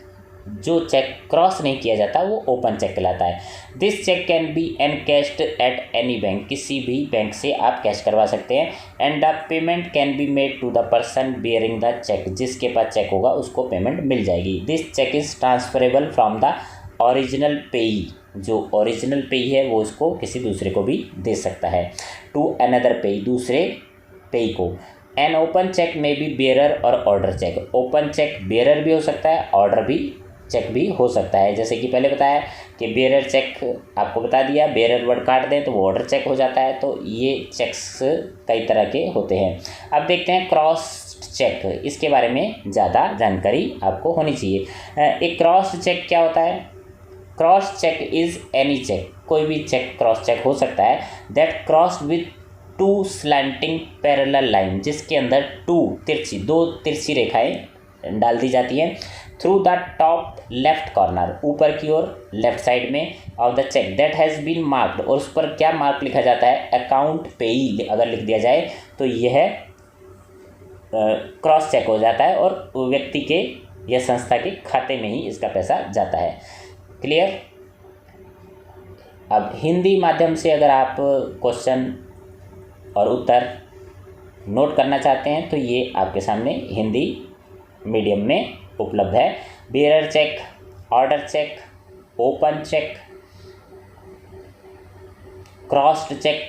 A: जो चेक क्रॉस नहीं किया जाता वो ओपन चेक कहलाता है। This cheque can be encashed at any bank, किसी भी बैंक से आप कैश करवा सकते हैं। And the payment can be made to the person bearing the cheque, जिसके पास चेक होगा उसको पेमेंट मिल जाएगी। This cheque is transferable from the original payee, जो ओरिजिनल पेई है वो उसको किसी दूसरे को भी दे सकता है, टू अनदर पेई, दूसरे पेई को। An open cheque may be bearer और order cheque, open cheque bearer भी हो सकता है, ऑर्डर भी चेक भी हो सकता है। जैसे कि पहले बताया कि बेरर चेक आपको बता दिया, बेरर वर्ड काट दें तो वो ऑर्डर चेक हो जाता है। तो ये चेक्स कई तरह के होते हैं। अब देखते हैं क्रॉस चेक, इसके बारे में ज़्यादा जानकारी आपको होनी चाहिए। एक क्रॉस चेक क्या होता है? Cross cheque is any cheque, कोई भी चेक क्रॉस चेक हो सकता है, that cross with two slanting parallel line, जिसके अंदर दो तिरछी रेखाएं डाल दी जाती हैं, through the top left corner, ऊपर की ओर लेफ्ट साइड में, of the cheque that has been marked, और उस पर क्या मार्क लिखा जाता है? अकाउंट पेई अगर लिख दिया जाए तो यह क्रॉस चेक हो जाता है और व्यक्ति के या संस्था के खाते में ही इसका पैसा जाता है। क्लियर? अब हिंदी माध्यम से अगर आप क्वेश्चन और उत्तर नोट करना चाहते हैं तो ये आपके सामने हिंदी मीडियम में उपलब्ध है। Bearer cheque, order cheque, open cheque, crossed cheque,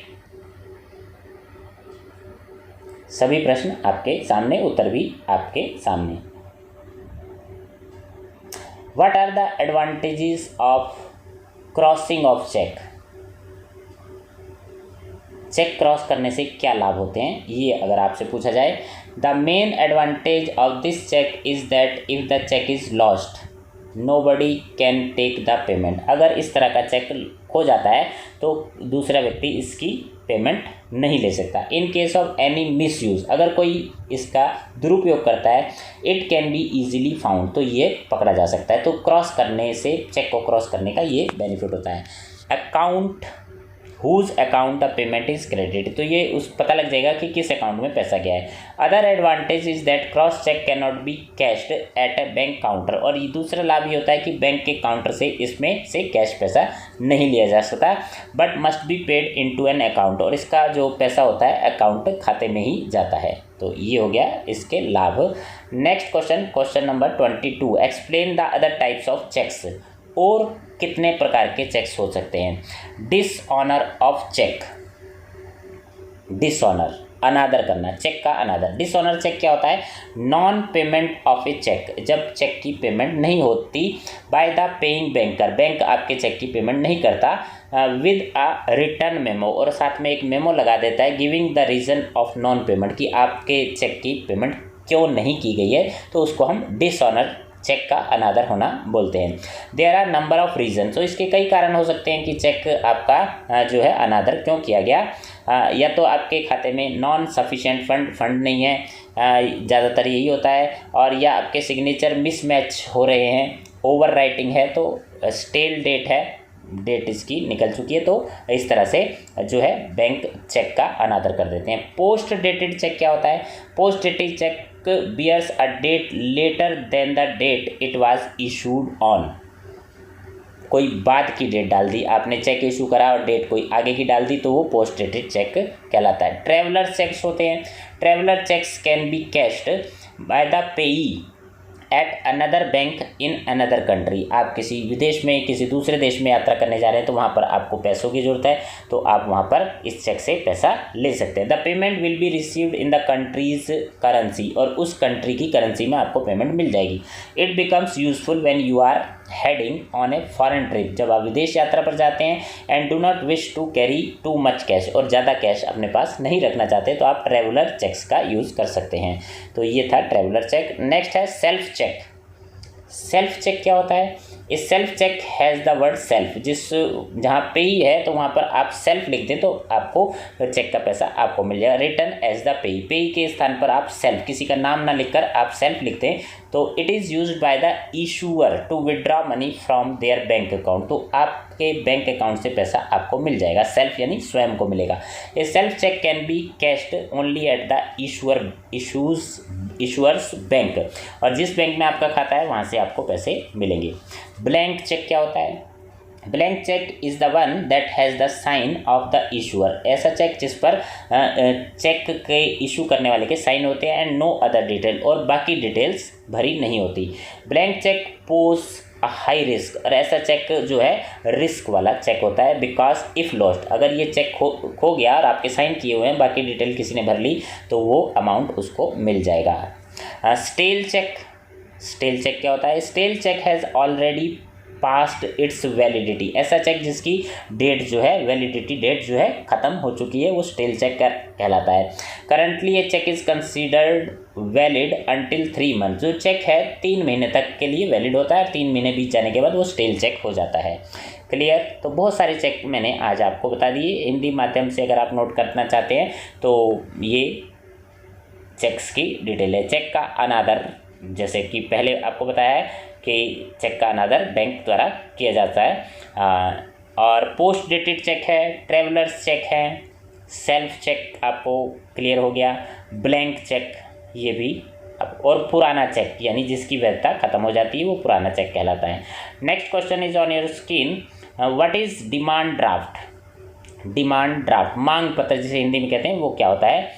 A: सभी प्रश्न आपके सामने, उत्तर भी आपके सामने। What are the advantages of crossing of cheque? Cheque cross करने से क्या लाभ होते हैं, ये अगर आपसे पूछा जाए, the main advantage of this cheque is that if the cheque is lost nobody can take the payment. अगर इस तरह का चेक खो जाता है तो दूसरा व्यक्ति इसकी पेमेंट नहीं ले सकता। इन case of any miss use, अगर कोई इसका दुरुपयोग करता है, it can be easily found, तो ये पकड़ा जा सकता है। तो क्रॉस करने से, चेक को क्रॉस करने का ये बेनिफिट होता है। Account whose account the payment is credit, तो ये उस पता लग जाएगा कि किस अकाउंट में पैसा गया है। Other advantage is that cross cheque can not be cashed at a bank counter, और ये दूसरा लाभ ये होता है कि बैंक के काउंटर से इसमें से कैश पैसा नहीं लिया जा सकता, but must be paid into an account, और इसका जो पैसा होता है अकाउंट खाते में ही जाता है। तो ये हो गया इसके लाभ। Next question, question number 22, explain the other types of cheques, और कितने प्रकार के चेक्स हो सकते हैं। डिसऑनर ऑफ चेक, डिसऑनर अनादर करना, चेक का अनादर। डिसऑनर चेक क्या होता है, non payment of a cheque, जब चेक की पेमेंट नहीं होती by the paying banker, bank आपके चेक की पेमेंट नहीं करता, विद अ रिटर्न मेमो, और साथ में एक मेमो लगा देता है giving the reason of non payment, कि आपके चेक की पेमेंट क्यों नहीं की गई है, तो उसको हम डिसऑनर चेक का अनादर होना बोलते हैं। There are number of reason, तो इसके कई कारण हो सकते हैं कि चेक आपका जो है अनादर क्यों किया गया। या तो आपके खाते में नॉन सफिशिएंट फंड नहीं है, ज़्यादातर यही होता है, और या आपके सिग्नेचर मिसमैच हो रहे हैं, ओवर राइटिंग है, तो स्टेल डेट है, डेट इसकी निकल चुकी है, तो इस तरह से जो है बैंक चेक का अनादर कर देते हैं। पोस्ट डेटेड चेक क्या होता है, post dated cheque bears a date later than the date it was issued on, कोई बाद की डेट डाल दी आपने, चेक इशू करा और डेट कोई आगे की डाल दी, तो वो पोस्ट डेटेड चेक कहलाता है। ट्रैवलर चेक्स होते हैं, traveller cheques can be cashed by the payee at another bank in another country, आप किसी विदेश में, किसी दूसरे देश में यात्रा करने जा रहे हैं, तो वहाँ पर आपको पैसों की ज़रूरत है, तो आप वहाँ पर इस चेक से पैसा ले सकते हैं। The payment will be received in the countries currency, और उस कंट्री की करेंसी में आपको पेमेंट मिल जाएगी। It becomes useful when you are heading on a foreign trip, जब आप विदेश यात्रा पर जाते हैं, and do not wish to carry too much cash, और ज़्यादा कैश अपने पास नहीं रखना चाहते, तो आप ट्रैवलर चेक्स का यूज़ कर सकते हैं। तो ये था ट्रैवलर चेक। नेक्स्ट है सेल्फ चेक। सेल्फ चेक क्या होता है, इस self cheque has the word self, जहाँ पे ही है तो वहाँ पर आप सेल्फ लिख दें तो आपको चेक का पैसा आपको मिल जाएगा। रिटर्न एज द पेई, पेई के स्थान पर आप सेल्फ, किसी का नाम ना लिखकर आप सेल्फ लिखते हैं, तो it is used by the issuer to withdraw money from their bank account, तो आपके बैंक अकाउंट से पैसा आपको मिल जाएगा, सेल्फ यानी स्वयं को मिलेगा। A self cheque can be cashed only at the issuer's bank, और जिस बैंक में आपका खाता है वहाँ से आपको पैसे मिलेंगे। ब्लैंक चेक क्या होता है, blank cheque is the one that has the sign of the issuer, ऐसा चेक जिस पर चेक के इशू करने वाले के साइन होते हैं, एंड नो अदर डिटेल, और बाकी डिटेल्स भरी नहीं होती। Blank cheque pose a high risk, और ऐसा चेक जो है रिस्क वाला चेक होता है, बिकॉज इफ़ लॉस्ट, अगर ये चेक खो गया और आपके साइन किए हुए हैं, बाकी डिटेल किसी ने भर ली, तो वो अमाउंट उसको मिल जाएगा। स्टेल चेक, स्टेल चेक क्या होता है, stale cheque has already past its validity, ऐसा चेक जिसकी डेट जो है, वैलिडिटी डेट जो है ख़त्म हो चुकी है, वो स्टेल चेक कहलाता है। करंटली ये cheque is considered valid until 3 month, जो चेक है 3 महीने तक के लिए वैलिड होता है, 3 महीने बीत जाने के बाद वो स्टेल चेक हो जाता है। क्लियर, तो बहुत सारे चेक मैंने आज आपको बता दिए हिंदी माध्यम से, अगर आप नोट करना चाहते हैं तो ये चेक्स की डिटेल है। चेक का अनादर, जैसे कि पहले आपको बताया है कि चेक का अनादर बैंक द्वारा किया जाता है, और पोस्ट डेटेड चेक है, ट्रैवलर्स चेक है, सेल्फ चेक आपको क्लियर हो गया, ब्लैंक चेक ये भी, और पुराना चेक यानी जिसकी वैधता खत्म हो जाती है वो पुराना चेक कहलाता है। Next question is on your screen, what is demand draft. Demand draft, मांग पत्र जिसे हिंदी में कहते हैं, वो क्या होता है।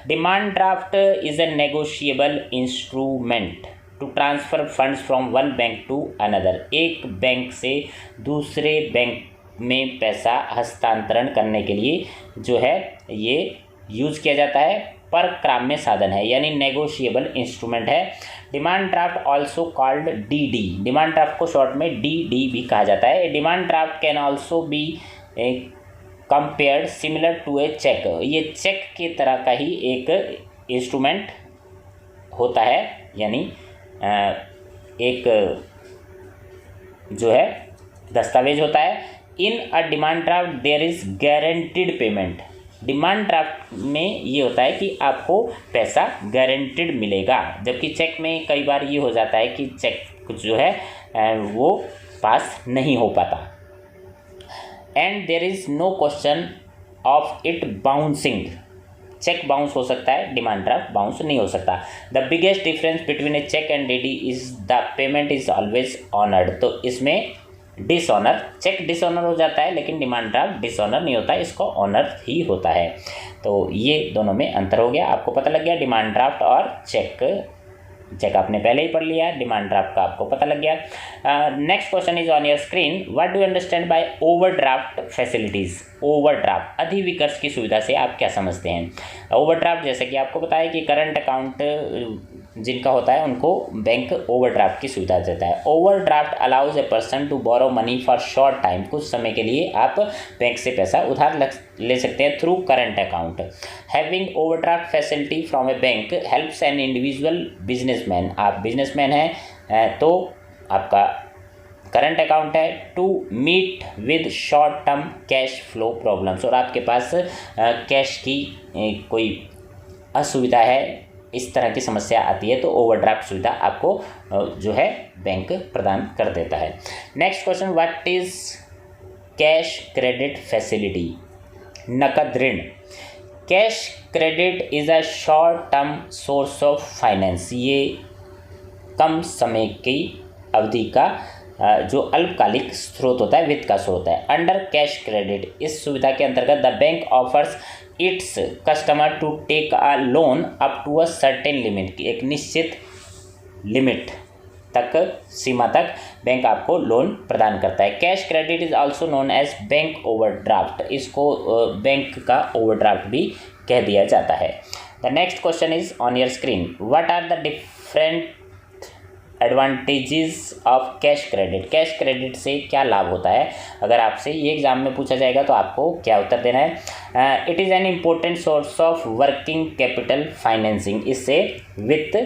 A: Demand draft is a negotiable instrument to transfer funds from one bank to another, एक बैंक से दूसरे बैंक में पैसा हस्तांतरण करने के लिए जो है ये यूज़ किया जाता है, पर क्राम्य साधन है, यानी नेगोशिएबल इंस्ट्रूमेंट है। Demand draft also called DD, demand draft को शॉर्ट में डीडी भी कहा जाता है। Demand draft can also be compared similar to a cheque. ये चेक की तरह का ही एक इंस्ट्रूमेंट होता है, यानी एक जो है दस्तावेज होता है। In a demand draft there is guaranteed payment. Demand draft में ये होता है कि आपको पैसा गारंटीड मिलेगा, जबकि चेक में कई बार ये हो जाता है कि चेक जो है वो पास नहीं हो पाता। And there is no question of it bouncing. Cheque bounce हो सकता है, डिमांड ड्राफ्ट बाउंस नहीं हो सकता। The biggest difference between a cheque and DD is the payment is always honoured. तो इसमें डिसऑनर, चेक डिसऑनर हो जाता है लेकिन डिमांड ड्राफ्ट डिसऑनर नहीं होता है, इसको ऑनर ही होता है। तो ये दोनों में अंतर हो गया, आपको पता लग गया डिमांड ड्राफ्ट और चेक। चेक आपने पहले ही पढ़ लिया, डिमांड ड्राफ्ट का आपको पता लग गया। Next question is on your screen. What do you understand by overdraft facilities. Overdraft, अधिविकर्ष की सुविधा से आप क्या समझते हैं। ओवरड्राफ्ट जैसे कि आपको पता है कि करंट अकाउंट जिनका होता है उनको बैंक ओवरड्राफ्ट की सुविधा देता है। Overdraft allows a person to borrow money for short time. कुछ समय के लिए आप बैंक से पैसा उधार ले सकते हैं through current account. Having overdraft facility from a bank helps an individual businessman. आप बिजनेसमैन हैं तो आपका करंट अकाउंट है to meet with short term cash flow problems. और आपके पास कैश की कोई असुविधा है, इस तरह की समस्या आती है, तो ओवरड्राफ्ट सुविधा आपको जो है बैंक प्रदान कर देता है। Next question, what is cash credit facility. नकद ऋण। Cash credit is a short term source of finance. ये कम समय की अवधि का जो अल्पकालिक स्रोत होता है, वित्त का स्रोत है। अंडर कैश क्रेडिट, इस सुविधा के अंतर्गत the bank offers its customer to take a loan up to a certain limit. एक निश्चित लिमिट तक, सीमा तक बैंक आपको लोन प्रदान करता है। Cash credit is also known as bank overdraft. इसको बैंक का ओवरड्राफ्ट भी कह दिया जाता है। The next question is on your screen. What are the different advantages of cash credit. Cash credit से क्या लाभ होता है, अगर आपसे ये एग्जाम में पूछा जाएगा तो आपको क्या उत्तर देना है। It is an important source of working capital financing. इससे वित्त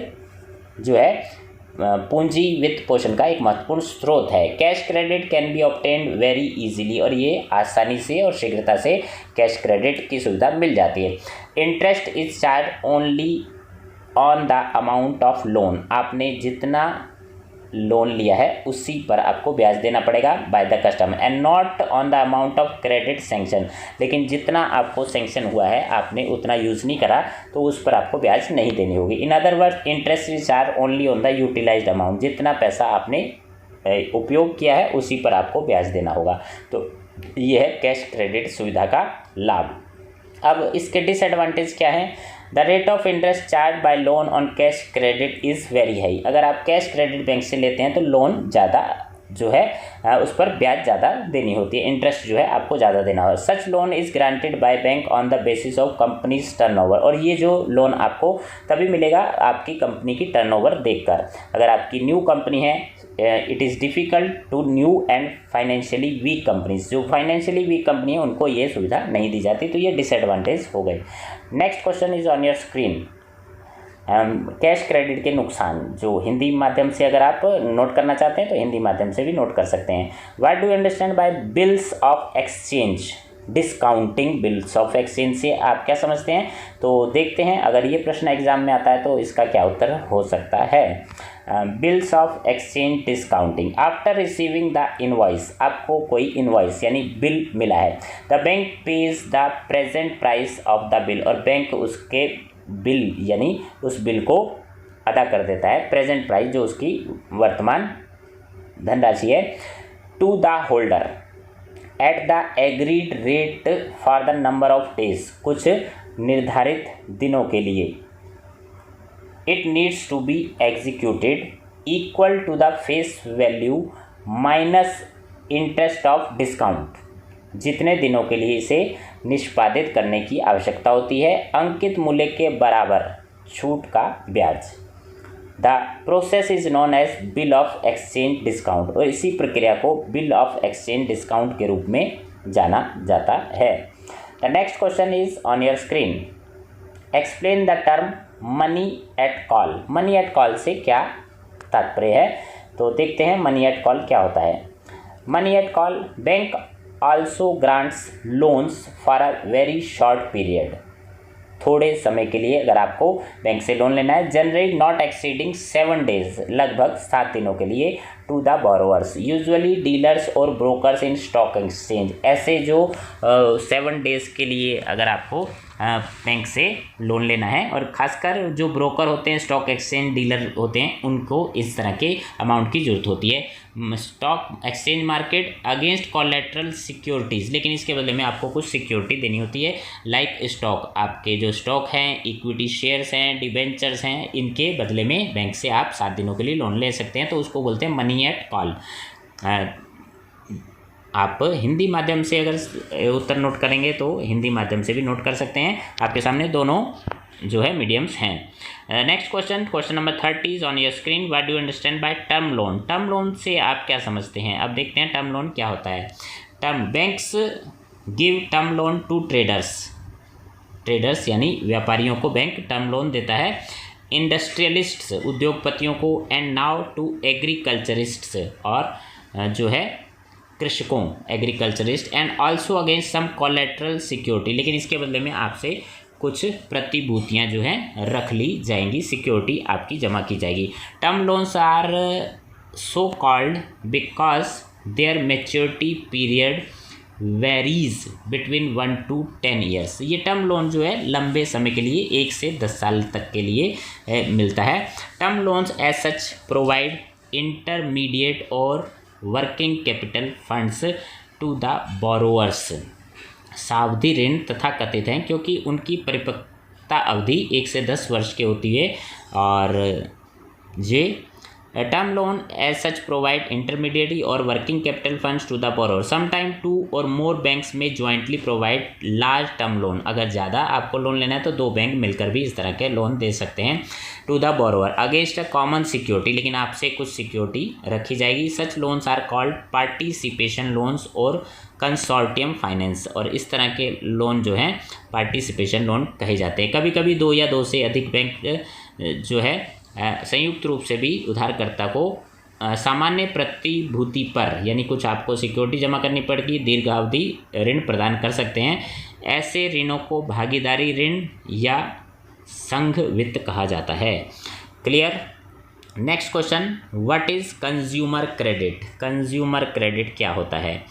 A: जो है पूंजी वित्त पोषण का एक महत्वपूर्ण स्रोत है। Cash credit can be obtained very easily. और ये आसानी से और शीघ्रता से कैश क्रेडिट की सुविधा मिल जाती है। Interest is charge only on the amount of loan. आपने जितना लोन लिया है उसी पर आपको ब्याज देना पड़ेगा bye the customer, and not on the amount of credit sanction. लेकिन जितना आपको सैंक्शन हुआ है, आपने उतना यूज़ नहीं करा तो उस पर आपको ब्याज नहीं देनी होगी। In other words, interest is charge only on the utilised amount. जितना पैसा आपने उपयोग किया है उसी पर आपको ब्याज देना होगा। तो ये है कैश क्रेडिट सुविधा का लाभ। अब इसके डिसएडवांटेज क्या हैं। The rate of interest charge by loan on cash credit is very high. अगर आप कैश क्रेडिट बैंक से लेते हैं तो लोन ज़्यादा जो है उस पर ब्याज ज़्यादा देनी होती है, इंटरेस्ट जो है आपको ज़्यादा देना होगा। सच loan is granted by bank on the basis of companies turnover. और ये जो लोन आपको तभी मिलेगा आपकी कंपनी की टर्नओवर देखकर। अगर आपकी न्यू कंपनी है, it is difficult to new and financially weak companies. जो फाइनेंशियली वीक कंपनी है उनको ये सुविधा नहीं दी जाती, तो ये डिसएडवांटेज हो गए। Next question is on your screen. Cash credit के नुकसान, जो हिंदी माध्यम से अगर आप नोट करना चाहते हैं तो हिंदी माध्यम से भी नोट कर सकते हैं। What do you understand bye bills of exchange. Discounting bills of exchange से आप क्या समझते हैं, तो देखते हैं अगर ये प्रश्न एग्जाम में आता है तो इसका क्या उत्तर हो सकता है। Bills of exchange discounting. After receiving the invoice, आपको कोई इनवॉइस यानी बिल मिला है, the bank page the present price of the bill. और बैंक उसके बिल यानी उस बिल को अदा कर देता है, प्रेजेंट प्राइस जो उसकी वर्तमान धनराशि है, to the holder at the agreed rate for the number of days. कुछ निर्धारित दिनों के लिए। It needs to be executed equal to the face value minus interest of discount. जितने दिनों के लिए इसे निष्पादित करने की आवश्यकता होती है, अंकित मूल्य के बराबर छूट का ब्याज। The process is known as bill of exchange discount. और इसी प्रक्रिया को बिल ऑफ एक्सचेंज डिस्काउंट के रूप में जाना जाता है। The next question is on your screen, explain the term money at call. Money at call से क्या तात्पर्य है, तो देखते हैं मनी एट कॉल क्या होता है। Money at call, bank also grants loans for a very short period. थोड़े समय के लिए अगर आपको बैंक से लोन लेना है, जनरली नॉट एक्सीडिंग 7 डेज, लगभग 7 दिनों के लिए, to the borrowers, usually dealers और ब्रोकर्स इन स्टॉक एक्सचेंज। ऐसे जो 7 डेज के लिए अगर आपको बैंक से लोन लेना है, और खासकर जो ब्रोकर होते हैं, स्टॉक एक्सचेंज डीलर होते हैं, उनको इस तरह के अमाउंट की ज़रूरत होती है। Stock exchange market against collateral securities, लेकिन इसके बदले में आपको कुछ सिक्योरिटी देनी होती है, लाइक स्टॉक। आपके जो स्टॉक हैं, इक्विटी शेयर्स हैं, डिबेंचर्स हैं, इनके बदले में बैंक से आप 7 दिनों के लिए लोन ले सकते हैं, तो उसको बोलते हैं मनी एट कॉल। आप हिंदी माध्यम से अगर उत्तर नोट करेंगे तो हिंदी माध्यम से भी नोट कर सकते हैं, आपके सामने दोनों जो है मीडियम्स हैं। Next question, question number 30 on your screen, what do you understand by term loan. Term loan से आप क्या समझते हैं, अब देखते हैं टर्म लोन क्या होता है। Banks give term loan to traders यानी व्यापारियों को बैंक टर्म लोन देता है, इंडस्ट्रियलिस्ट्स उद्योगपतियों को, एंड नाउ टू एग्रीकल्चरिस्ट्स और जो है कृषकों, agriculturist, and also against some collateral security, लेकिन इसके बदले में आपसे कुछ प्रतिभूतियां जो हैं रख ली जाएंगी, सिक्योरिटी आपकी जमा की जाएगी। Term loans are so called because their maturity period varies between 1 to 10 years. ये टर्म लोन जो है लंबे समय के लिए 1 से 10 साल तक के लिए मिलता है। Term loans as such provide intermediate or working capital funds to the borrowers. सावधि ऋण तथा कथित हैं क्योंकि उनकी परिपक्वता अवधि 1 से 10 वर्ष की होती है, और ये term loan as such provide intermediate or working capital funds to the borrower. Sometime 2 or more banks में jointly provide large term loan. अगर ज़्यादा आपको लोन लेना है तो 2 बैंक मिलकर भी इस तरह के लोन दे सकते हैं to the borrower against a common security, लेकिन आपसे कुछ सिक्योरिटी रखी जाएगी। Such loans are called participation loans or consortium finance, और इस तरह के लोन जो हैं पार्टिसिपेशन लोन कहे जाते हैं। कभी कभी 2 या 2 से अधिक बैंक जो है संयुक्त रूप से भी उधारकर्ता को सामान्य प्रतिभूति पर, यानी कुछ आपको सिक्योरिटी जमा करनी पड़ेगी, दीर्घावधि ऋण प्रदान कर सकते हैं। ऐसे ऋणों को भागीदारी ऋण या संघ वित्त कहा जाता है। Clear. Next question, what is consumer credit. Consumer credit क्या होता है।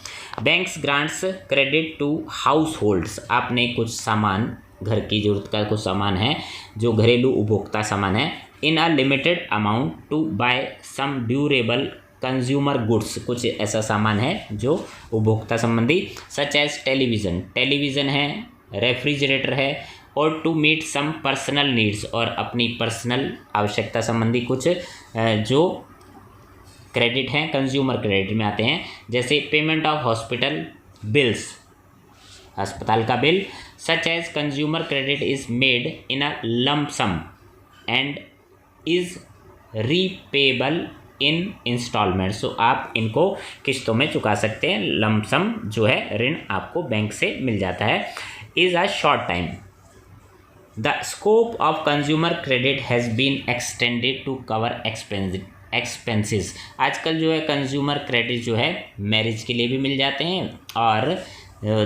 A: Banks grants credit to households. आपने कुछ सामान, घर की जरूरत का कुछ सामान है जो घरेलू उपभोक्ता सामान है, in a limited amount to buy some durable consumer goods. कुछ ऐसा सामान है जो उपभोक्ता संबंधी, सच एज टेलीविज़न है, रेफ्रिजरेटर है, और to meet some personal needs, और अपनी पर्सनल आवश्यकता संबंधी कुछ जो क्रेडिट हैं कंज्यूमर क्रेडिट में आते हैं, जैसे पेमेंट ऑफ हॉस्पिटल बिल्स, अस्पताल का बिल। Such as consumer credit is made in a lump sum and is repayable in instalment. So आप इनको किस्तों में चुका सकते हैं। लंप सम जो है ऋण आपको बैंक से मिल जाता है। Is a short time. The scope of consumer credit has been extended to cover expenses. आजकल जो है कंज्यूमर क्रेडिट जो है मैरिज के लिए भी मिल जाते हैं, और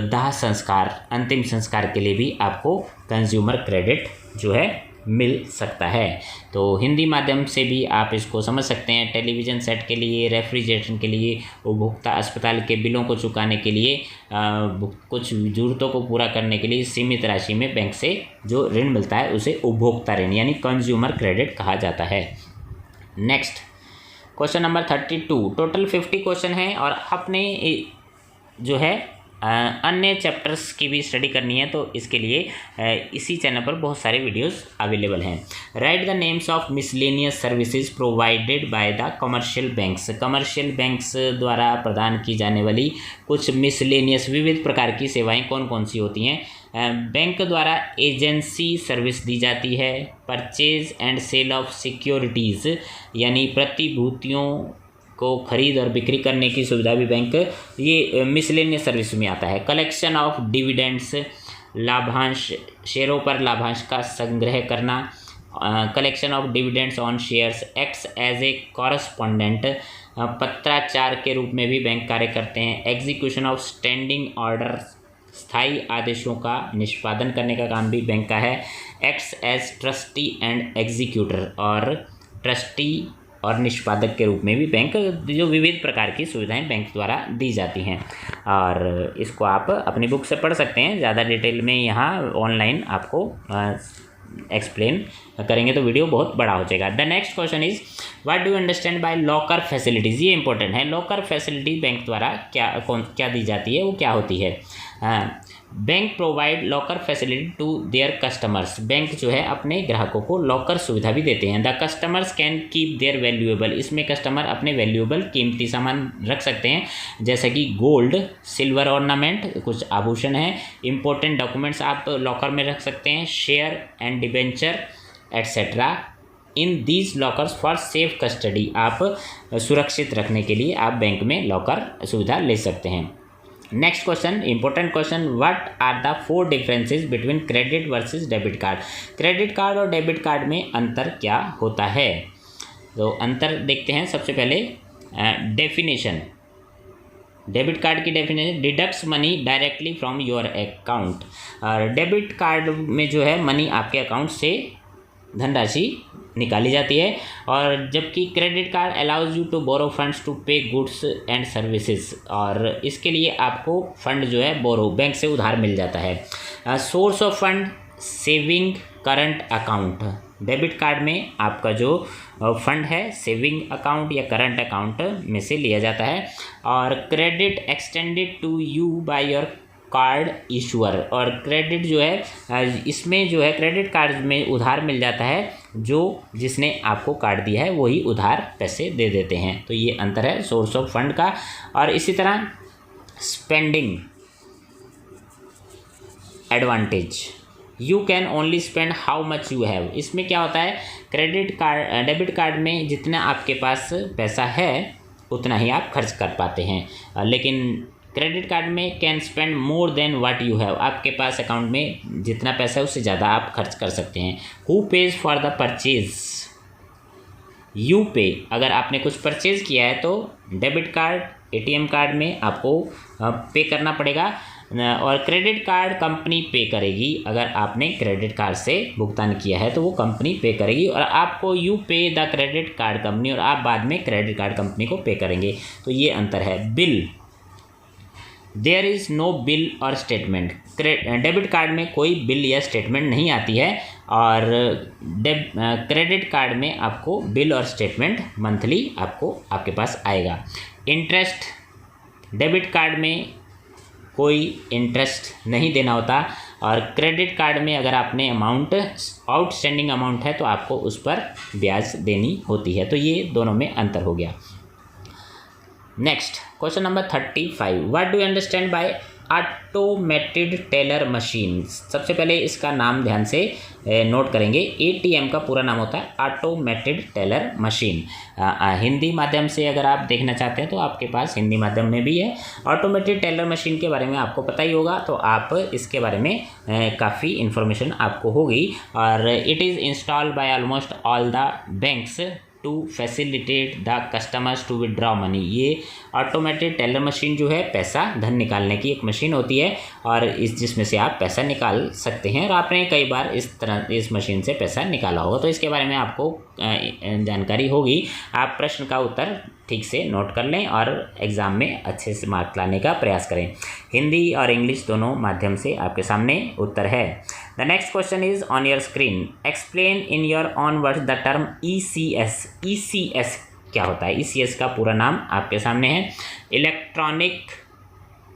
A: दाह संस्कार, अंतिम संस्कार के लिए भी आपको कंज्यूमर क्रेडिट जो है मिल सकता है। तो हिंदी माध्यम से भी आप इसको समझ सकते हैं। टेलीविज़न सेट के लिए, रेफ्रिजरेशन के लिए, उपभोक्ता अस्पताल के बिलों को चुकाने के लिए, कुछ ज़रूरतों को पूरा करने के लिए सीमित राशि में बैंक से जो ऋण मिलता है उसे उपभोक्ता ऋण यानी कंज्यूमर क्रेडिट कहा जाता है। Next question number 32। Total 50 question है, और अपने जो है अन्य चैप्टर्स की भी स्टडी करनी है तो इसके लिए इसी चैनल पर बहुत सारे वीडियोस अवेलेबल हैं। Right the names of miscellaneous services provided by the commercial banks. Commercial banks द्वारा प्रदान की जाने वाली कुछ मिसलेनियस विविध प्रकार की सेवाएं कौन कौन सी होती हैं। बैंक द्वारा एजेंसी सर्विस दी जाती है, purchase and sale of securities यानी प्रतिभूतियों को खरीद और बिक्री करने की सुविधा भी बैंक ये मिसलेनियस सर्विस में आता है। कलेक्शन ऑफ डिविडेंड्स, लाभांश, शेयरों पर लाभांश का संग्रह करना। Collection of dividends on shares acts as a correspondent, पत्राचार के रूप में भी बैंक कार्य करते हैं। एग्जीक्यूशन ऑफ स्टैंडिंग ऑर्डर, स्थायी आदेशों का निष्पादन करने का काम भी बैंक का है। Acts as trustee and executor, और ट्रस्टी और निष्पादक के रूप में भी बैंक जो विविध प्रकार की सुविधाएं बैंक द्वारा दी जाती हैं, और इसको आप अपनी बुक से पढ़ सकते हैं। ज़्यादा डिटेल में यहाँ ऑनलाइन आपको एक्सप्लेन करेंगे तो वीडियो बहुत बड़ा हो जाएगा। The next question is what do you understand by locker facilities. ये इंपॉर्टेंट है। लॉकर फैसिलिटी बैंक द्वारा क्या दी जाती है, वो क्या होती है। Bank provide locker facility to their customers. Bank जो है अपने ग्राहकों को लॉकर सुविधा भी देते हैं। The customers can keep their valuable, इसमें कस्टमर अपने वैल्यूएबल कीमती सामान रख सकते हैं, जैसे कि गोल्ड, सिल्वर ऑर्नामेंट, कुछ आभूषण हैं। इंपॉर्टेंट डॉक्यूमेंट्स आप लॉकर में रख सकते हैं, share and debenture etcetera in these lockers for safe custody. आप सुरक्षित रखने के लिए आप बैंक में लॉकर सुविधा ले सकते हैं। Next question, important question, what are the 4 differences between credit versus debit card. Credit card और डेबिट कार्ड में अंतर क्या होता है, तो अंतर देखते हैं। सबसे पहले डेफिनेशन, डेबिट कार्ड की definition, deducts money directly from your account. और डेबिट कार्ड में जो है मनी आपके अकाउंट से धनराशि निकाली जाती है, और जबकि credit card allows you to borrow funds to pay goods and services, और इसके लिए आपको फंड जो है बोरो बैंक से उधार मिल जाता है। Source of fund, saving, current account. Debit card में आपका जो फंड है सेविंग अकाउंट या करंट अकाउंट में से लिया जाता है। और credit extended to you by your card issuer, और क्रेडिट जो है इसमें जो है क्रेडिट कार्ड में उधार मिल जाता है, जो जिसने आपको कार्ड दिया है वही उधार पैसे दे देते हैं। तो ये अंतर है सोर्स ऑफ फंड का। और इसी तरह spending advantage, you can only spend how much you have. इसमें क्या होता है, क्रेडिट कार्ड डेबिट कार्ड में जितना आपके पास पैसा है उतना ही आप खर्च कर पाते हैं, लेकिन क्रेडिट कार्ड में can spend more than what you have. आपके पास अकाउंट में जितना पैसा है उससे ज़्यादा आप खर्च कर सकते हैं। Who page for the purchase, you पे। अगर आपने कुछ परचेज किया है तो डेबिट कार्ड, एटीएम कार्ड में आपको पे करना पड़ेगा, और क्रेडिट कार्ड कंपनी पे करेगी। अगर आपने क्रेडिट कार्ड से भुगतान किया है तो वो कंपनी पे करेगी, और आपको यू पे द क्रेडिट कार्ड कंपनी, और आप बाद में क्रेडिट कार्ड कंपनी को पे करेंगे। तो ये अंतर है। Bill, there is no bill और स्टेटमेंट। डेबिट कार्ड में कोई बिल या स्टेटमेंट नहीं आती है, और क्रेडिट कार्ड में आपको बिल और स्टेटमेंट मंथली आपको आपके पास आएगा। इंटरेस्ट, डेबिट कार्ड में कोई इंटरेस्ट नहीं देना होता, और क्रेडिट कार्ड में अगर आपने अमाउंट आउटस्टैंडिंग अमाउंट है तो आपको उस पर ब्याज देनी होती है। तो ये दोनों में अंतर हो गया। Next question number 35, what do you understand bye automated teller machine. सबसे पहले इसका नाम ध्यान से नोट करेंगे। एटीएम का पूरा नाम होता है ऑटोमेटेड टेलर मशीन। हिंदी माध्यम से अगर आप देखना चाहते हैं तो आपके पास हिंदी माध्यम में भी है। ऑटोमेटेड टेलर मशीन के बारे में आपको पता ही होगा, तो आप इसके बारे में काफ़ी इन्फॉर्मेशन आपको होगी। और it is installed by almost all the banks to facilitate the customers to withdraw money. ये ऑटोमेटेड टेलर मशीन जो है पैसा धन निकालने की एक मशीन होती है, और जिसमें से आप पैसा निकाल सकते हैं। और आपने कई बार इस मशीन से पैसा निकाला होगा, तो इसके बारे में आपको जानकारी होगी। आप प्रश्न का उत्तर ठीक से नोट कर लें और एग्ज़ाम में अच्छे से मार्क लाने का प्रयास करें। हिंदी और इंग्लिश दोनों माध्यम से आपके सामने उत्तर है। The next question is on your screen. Explain in your own words the term ECS। ECS क्या होता है? ECS का पूरा नाम आपके सामने है, electronic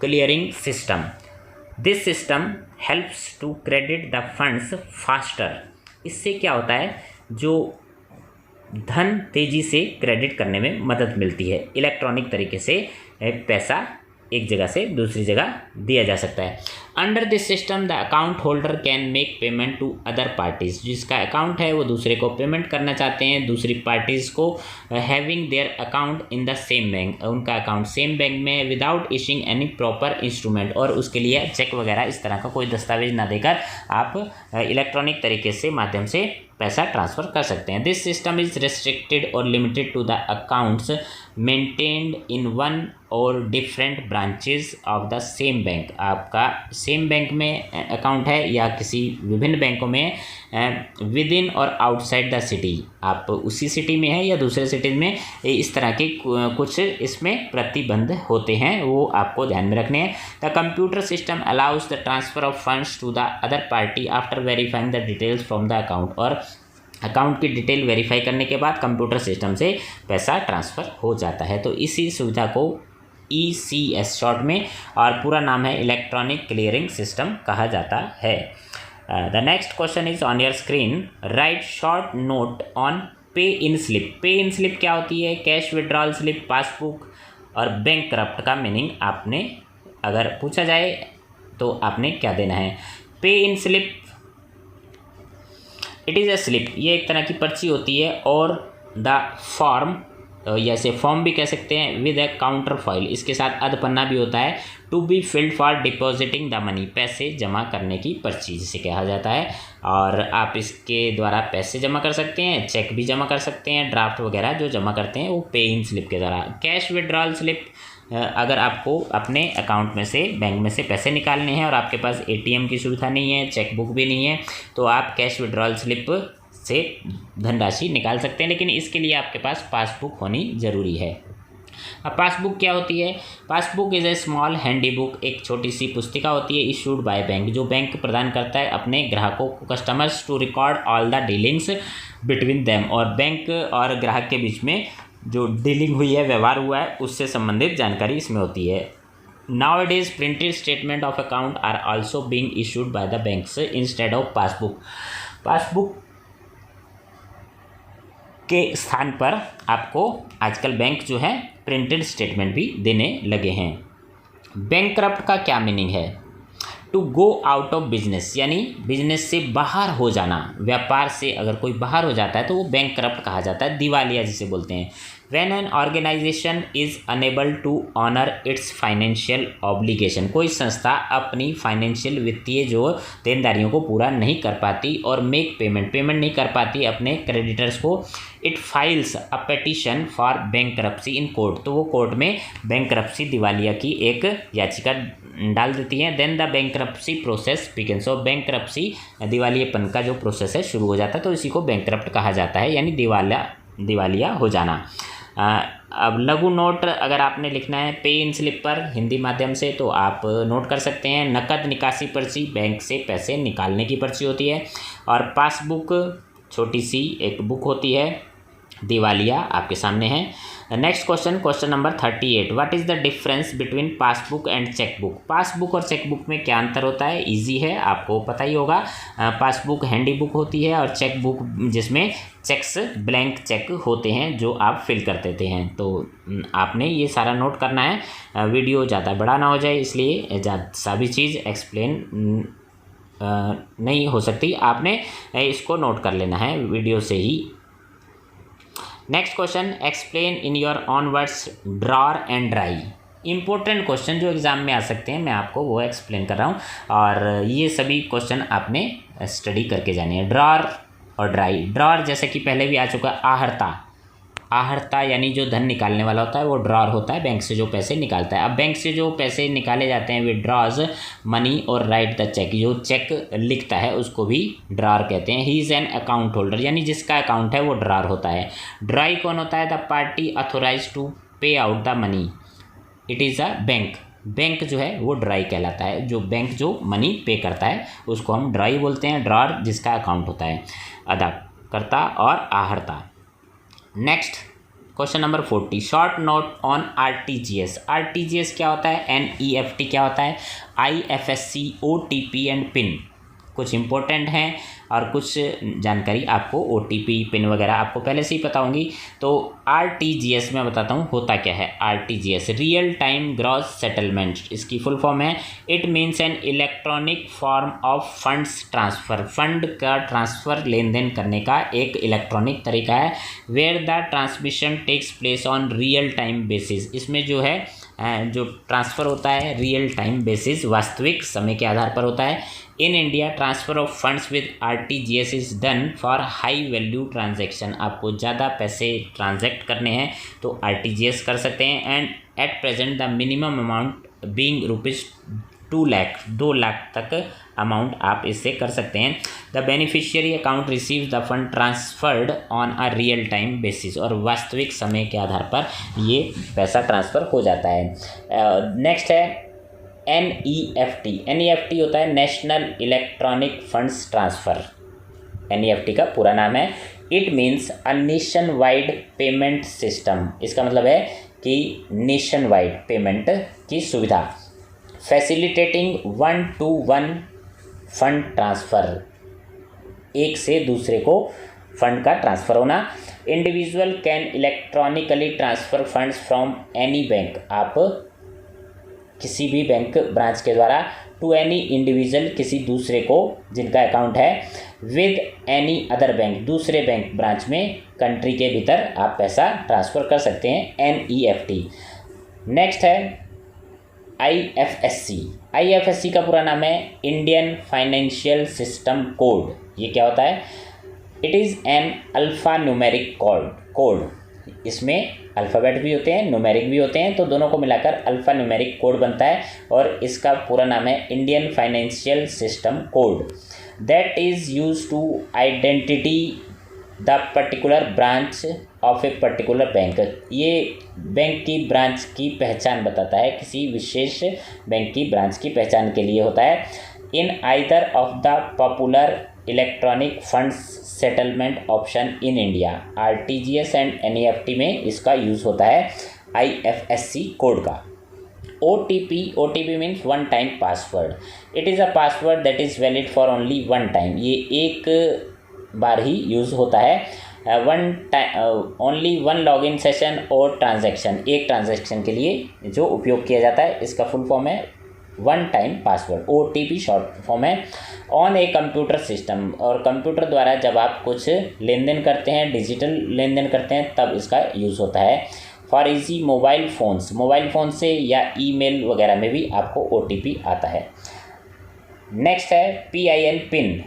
A: clearing system. This system helps to credit the funds faster. इससे क्या होता है, जो धन तेज़ी से क्रेडिट करने में मदद मिलती है। इलेक्ट्रॉनिक तरीके से पैसा एक जगह से दूसरी जगह दिया जा सकता है। Under this system the account holder can make payment to other parties, जिसका अकाउंट है वो दूसरे को पेमेंट करना चाहते हैं, दूसरी पार्टीज को, having their account in the same bank, उनका अकाउंट सेम बैंक में, without issuing any proper instrument, और उसके लिए चेक वगैरह इस तरह का कोई दस्तावेज ना देकर आप इलेक्ट्रॉनिक तरीके से माध्यम से पैसा ट्रांसफ़र कर सकते हैं। दिस सिस्टम इज रेस्ट्रिक्टेड और limited to the accounts maintained in one or different branches of the same bank, आपका सेम बैंक में अकाउंट है या किसी विभिन्न बैंकों में विद इन और आउटसाइड द सिटी, आप उसी सिटी में है या दूसरे सिटी में, इस तरह के कुछ इसमें प्रतिबंध होते हैं, वो आपको ध्यान में रखने हैं। The computer system allows the transfer of funds to the other party after verifying the details from the account, और अकाउंट की डिटेल वेरीफाई करने के बाद कंप्यूटर सिस्टम से पैसा ट्रांसफ़र हो जाता है। तो इसी सुविधा को ECS शॉर्ट में, और पूरा नाम है इलेक्ट्रॉनिक क्लियरिंग सिस्टम कहा जाता है। The next question is on your screen, right short note on पे इन स्लिप। पे इन स्लिप क्या होती है? कैश विड्रॉल स्लिप, पासबुक और बैंक करप्ट का मीनिंग आपने अगर पूछा जाए तो आपने क्या देना है। Pay in slip, it is a slip, ये एक तरह की पर्ची होती है, और द फॉर्म, या इसे फॉर्म भी कह सकते हैं, विद ए काउंटर फॉइल, इसके साथ अध पन्ना भी होता है, to be filled for depositing the money, पैसे जमा करने की पर्ची जिसे कहा जाता है, और आप इसके द्वारा पैसे जमा कर सकते हैं, चेक भी जमा कर सकते हैं, ड्राफ्ट वगैरह जो जमा करते हैं वो पे इन स्लिप के द्वारा। कैश विड्रॉल स्लिप, अगर आपको अपने अकाउंट में से, बैंक में से पैसे निकालने हैं और आपके पास ATM की सुविधा नहीं है, चेक बुक भी नहीं है, तो आप कैश विड्रॉल स्लिप से धनराशि निकाल सकते हैं, लेकिन इसके लिए आपके पास पासबुक होनी ज़रूरी है। अब पासबुक क्या होती है? Passbook is a small handy book, एक छोटी सी पुस्तिका होती है, इशूड बाय बैंक, जो बैंक प्रदान करता है अपने ग्राहकों को, customers, to record all the dealings between them, और बैंक और ग्राहक के बीच में जो डीलिंग हुई है, व्यवहार हुआ है, उससे संबंधित जानकारी इसमें होती है। Nowadays printed statement of account are also being issued by the banks instead of passbook। Passbook के स्थान पर आपको आजकल बैंक जो है प्रिंटेड स्टेटमेंट भी देने लगे हैं। बैंकक्रप्ट का क्या मीनिंग है? To go out of business, यानी बिजनेस से बाहर हो जाना, व्यापार से अगर कोई बाहर हो जाता है तो वो बैंकक्रप्ट कहा जाता है, दिवालिया जिसे बोलते हैं। When an organization is unable to honor its financial obligation, कोई संस्था अपनी फाइनेंशियल वित्तीय जो देनदारियों को पूरा नहीं कर पाती और मेक पेमेंट नहीं कर पाती अपने क्रेडिटर्स को, it files a petition for bankruptcy in court, तो वो कोर्ट में बैंकरप्सी, दिवालिया की एक याचिका डाल देती हैं। Then the bankruptcy process begins, so bankruptcy, दिवालियापन का जो प्रोसेस है शुरू हो जाता है, तो इसी को बैंकरप्ट कहा जाता है, यानी दिवालिया हो जाना। अब लघु नोट अगर आपने लिखना है पे इन स्लिप पर हिंदी माध्यम से, तो आप नोट कर सकते हैं। नकद निकासी पर्ची, बैंक से पैसे निकालने की पर्ची होती है, और पासबुक छोटी सी एक बुक होती है, दिवालिया आपके सामने है। Next question number 38, what is the difference between passbook and chequebook. Passbook और चेकबुक में क्या अंतर होता है? इजी है, आपको पता ही होगा। पासबुक हैंडी बुक होती है, और चेकबुक जिसमें चेक्स, ब्लैंक चेक होते हैं जो आप फिल कर देते हैं। तो आपने ये सारा नोट करना है, वीडियो ज़्यादा बड़ा ना हो जाए, इसलिए सभी चीज़ एक्सप्लेन नहीं हो सकती, आपने इसको नोट कर लेना है वीडियो से ही। Next question, explain in your own words drawer and drawee. Important question जो एग्जाम में आ सकते हैं, मैं आपको वो एक्सप्लेन कर रहा हूँ, और ये सभी क्वेश्चन आपने स्टडी करके जाने हैं। ड्रॉर और ड्राई। ड्रॉर जैसे कि पहले भी आ चुका है, आहर्ता यानी जो धन निकालने वाला होता है वो ड्रॉर होता है, बैंक से जो पैसे निकालता है। अब बैंक से जो पैसे निकाले जाते हैं विड्रॉज मनी और राइट द चेक, जो चेक लिखता है उसको भी ड्रॉर कहते हैं। He is an account holder, यानी जिसका अकाउंट है वो ड्रॉर होता है। ड्राई कौन होता है? द पार्टी अथोराइज टू पे out the money, it is a bank. Bank जो है वो ड्राई कहलाता है, जो बैंक जो मनी पे करता है उसको हम ड्राई बोलते हैं। ड्रॉर जिसका अकाउंट होता है, अदाकर्ता और आहर्ता। Next question number 40, short note on RTGS। RTGS क्या होता है? NEFT क्या होता है? IFSC, OTP and pin. कुछ इम्पोर्टेंट हैं और कुछ जानकारी आपको OTP पिन वगैरह आपको पहले से ही पता होंगी। तो RTGS मैं बताता हूँ होता क्या है। RTGS real time gross settlement, इसकी फुल फॉर्म है it means an electronic form of funds transfer. Fund का ट्रांसफ़र लेन देन करने का एक इलेक्ट्रॉनिक तरीका है। Where the transmission takes place on real time basis, इसमें जो है जो ट्रांसफ़र होता है रियल टाइम बेसिस, वास्तविक समय के आधार पर होता है। In India transfer of funds with RTGS is done for high value transaction. आपको ज़्यादा पैसे ट्रांजैक्ट करने हैं तो RTGS कर सकते हैं। And at present the minimum amount being ₹2 lakh, 2 lakh तक अमाउंट आप इससे कर सकते हैं। The beneficiary account receive the fund transferred on a real time basis, और वास्तविक समय के आधार पर ये पैसा ट्रांसफ़र हो जाता है। नेक्स्ट है NEFT। NEFT होता है national electronic funds transfer. NEFT का पूरा नाम है it means a nation wide payment system. इसका मतलब है कि नेशन वाइड पेमेंट की सुविधा। फैसिलिटेटिंग 1-to-1 फंड ट्रांसफ़र, एक से दूसरे को फंड का ट्रांसफ़र होना। Individual can electronically transfer funds from any bank, आप किसी भी बैंक ब्रांच के द्वारा टू एनी इंडिविजुअल, किसी दूसरे को जिनका अकाउंट है, विद एनी अदर बैंक, दूसरे बैंक ब्रांच में कंट्री के भीतर आप पैसा ट्रांसफ़र कर सकते हैं। NEFT। नेक्स्ट है IFSC। IFSC का पूरा नाम है इंडियन फाइनेंशियल सिस्टम कोड। ये क्या होता है? It is an alpha numeric code. इसमें अल्फ़ाबेट भी होते हैं, न्यूमेरिक भी होते हैं, तो दोनों को मिलाकर अल्फ़ा न्यूमेरिक कोड बनता है और इसका पूरा नाम है Indian financial system code. That is use to identity the particular branch of a particular bank. ये बैंक की ब्रांच की पहचान बताता है, किसी विशेष बैंक की ब्रांच की पहचान के लिए होता है। In either of the popular electronic funds settlement option in India, RTGS and NEFT में इसका यूज़ होता है IFSC कोड का। OTP means one time password. It is a password that is valid for only one time. ये एक बार ही use होता है। Only one login session और ट्रांजैक्शन, एक ट्रांजैक्शन के लिए जो उपयोग किया जाता है। इसका फुल फॉर्म है one time password. OTP short form है ऑन ए कंप्यूटर सिस्टम, और कंप्यूटर द्वारा जब आप कुछ लेन देन करते हैं, डिजिटल लेन देन करते हैं, तब इसका यूज़ होता है। For easy mobile phones, mobile phone से या ईमेल वगैरह में भी आपको OTP आता है। नेक्स्ट है PIN पिन।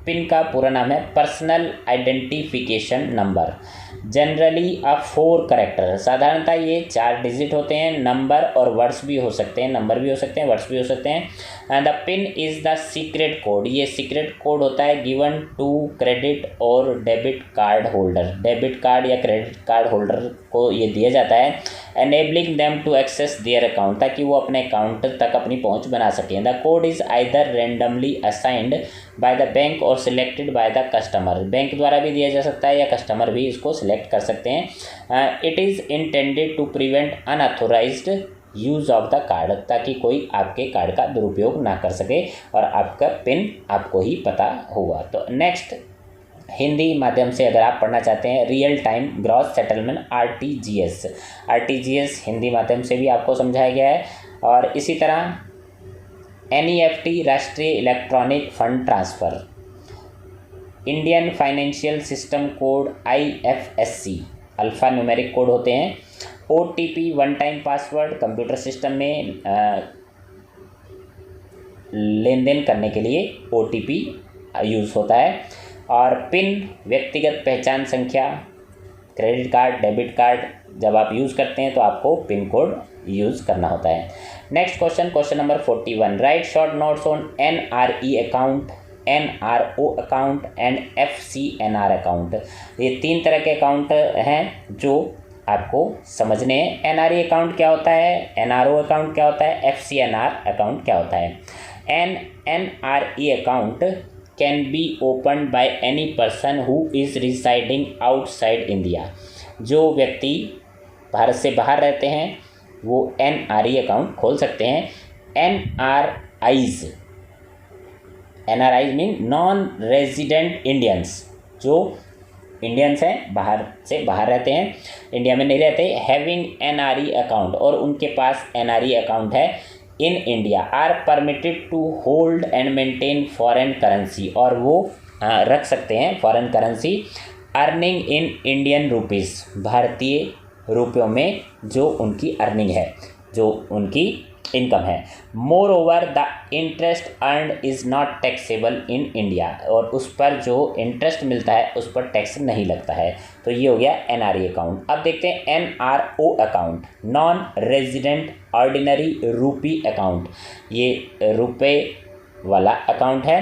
A: पिन का पूरा नाम है personal identification number. Generally 4 character, साधारणतः ये 4 डिजिट होते हैं। नंबर और वर्ड्स भी हो सकते हैं, नंबर भी हो सकते हैं, वर्ड्स भी हो सकते हैं। And the PIN is the secret code. ये सीक्रेट कोड होता है गिवन टू क्रेडिट और debit card holder. Debit card या क्रेडिट कार्ड होल्डर को ये दिया जाता है, enabling them to access their account, ताकि वो अपने अकाउंट तक अपनी पहुंच बना सकें। The code is either randomly assigned by the bank or selected by the customer. Bank द्वारा भी दिया जा सकता है या कस्टमर भी इसको सिलेक्ट कर सकते हैं। It is intended to prevent unauthorised use of the card, ताकि कोई आपके कार्ड का दुरुपयोग ना कर सके और आपका पिन आपको ही पता होगा। तो नेक्स्ट, हिंदी माध्यम से अगर आप पढ़ना चाहते हैं, real time gross settlement RTGS। RTGS Hindi माध्यम से भी आपको समझाया गया है। और इसी तरह NEFT राष्ट्रीय electronic fund transfer, Indian financial system code IFSC alpha numeric code होते हैं। OTP one time password, computer system में लेन देन करने के लिए OTP यूज़ होता है। और पिन व्यक्तिगत पहचान संख्या, क्रेडिट कार्ड, डेबिट कार्ड जब आप यूज़ करते हैं तो आपको पिन कोड यूज़ करना होता है। Next question number 41, right short notes on NRE account, NRO account and FCNR account. ये 3 तरह के अकाउंट हैं जो आपको समझने हैं। NRE अकाउंट क्या होता है, NRO अकाउंट क्या होता है, FCNR अकाउंट क्या होता है। NRE account can be open by any person who is residing outside India. जो व्यक्ति भारत से बाहर रहते हैं वो NRE अकाउंट खोल सकते हैं। NRIs NRI mean non resident Indians, जो इंडियंस हैं, बाहर से बाहर रहते हैं, इंडिया में नहीं रहते, हैविंग NRE अकाउंट, और उनके पास NRE अकाउंट है in India, are permitted to hold and maintain foreign currency, और वो रख सकते हैं foreign currency, earning in Indian rupees, भारतीय रुपयों में जो उनकी अर्निंग है, जो उनकी इनकम है। More over the interest earn is not taxable in India, और उस पर जो इंटरेस्ट मिलता है उस पर टैक्स नहीं लगता है। तो ये हो गया NRE अकाउंट। अब देखते हैं NRO account, non resident ordinary रूपी अकाउंट, ये रुपए वाला अकाउंट है।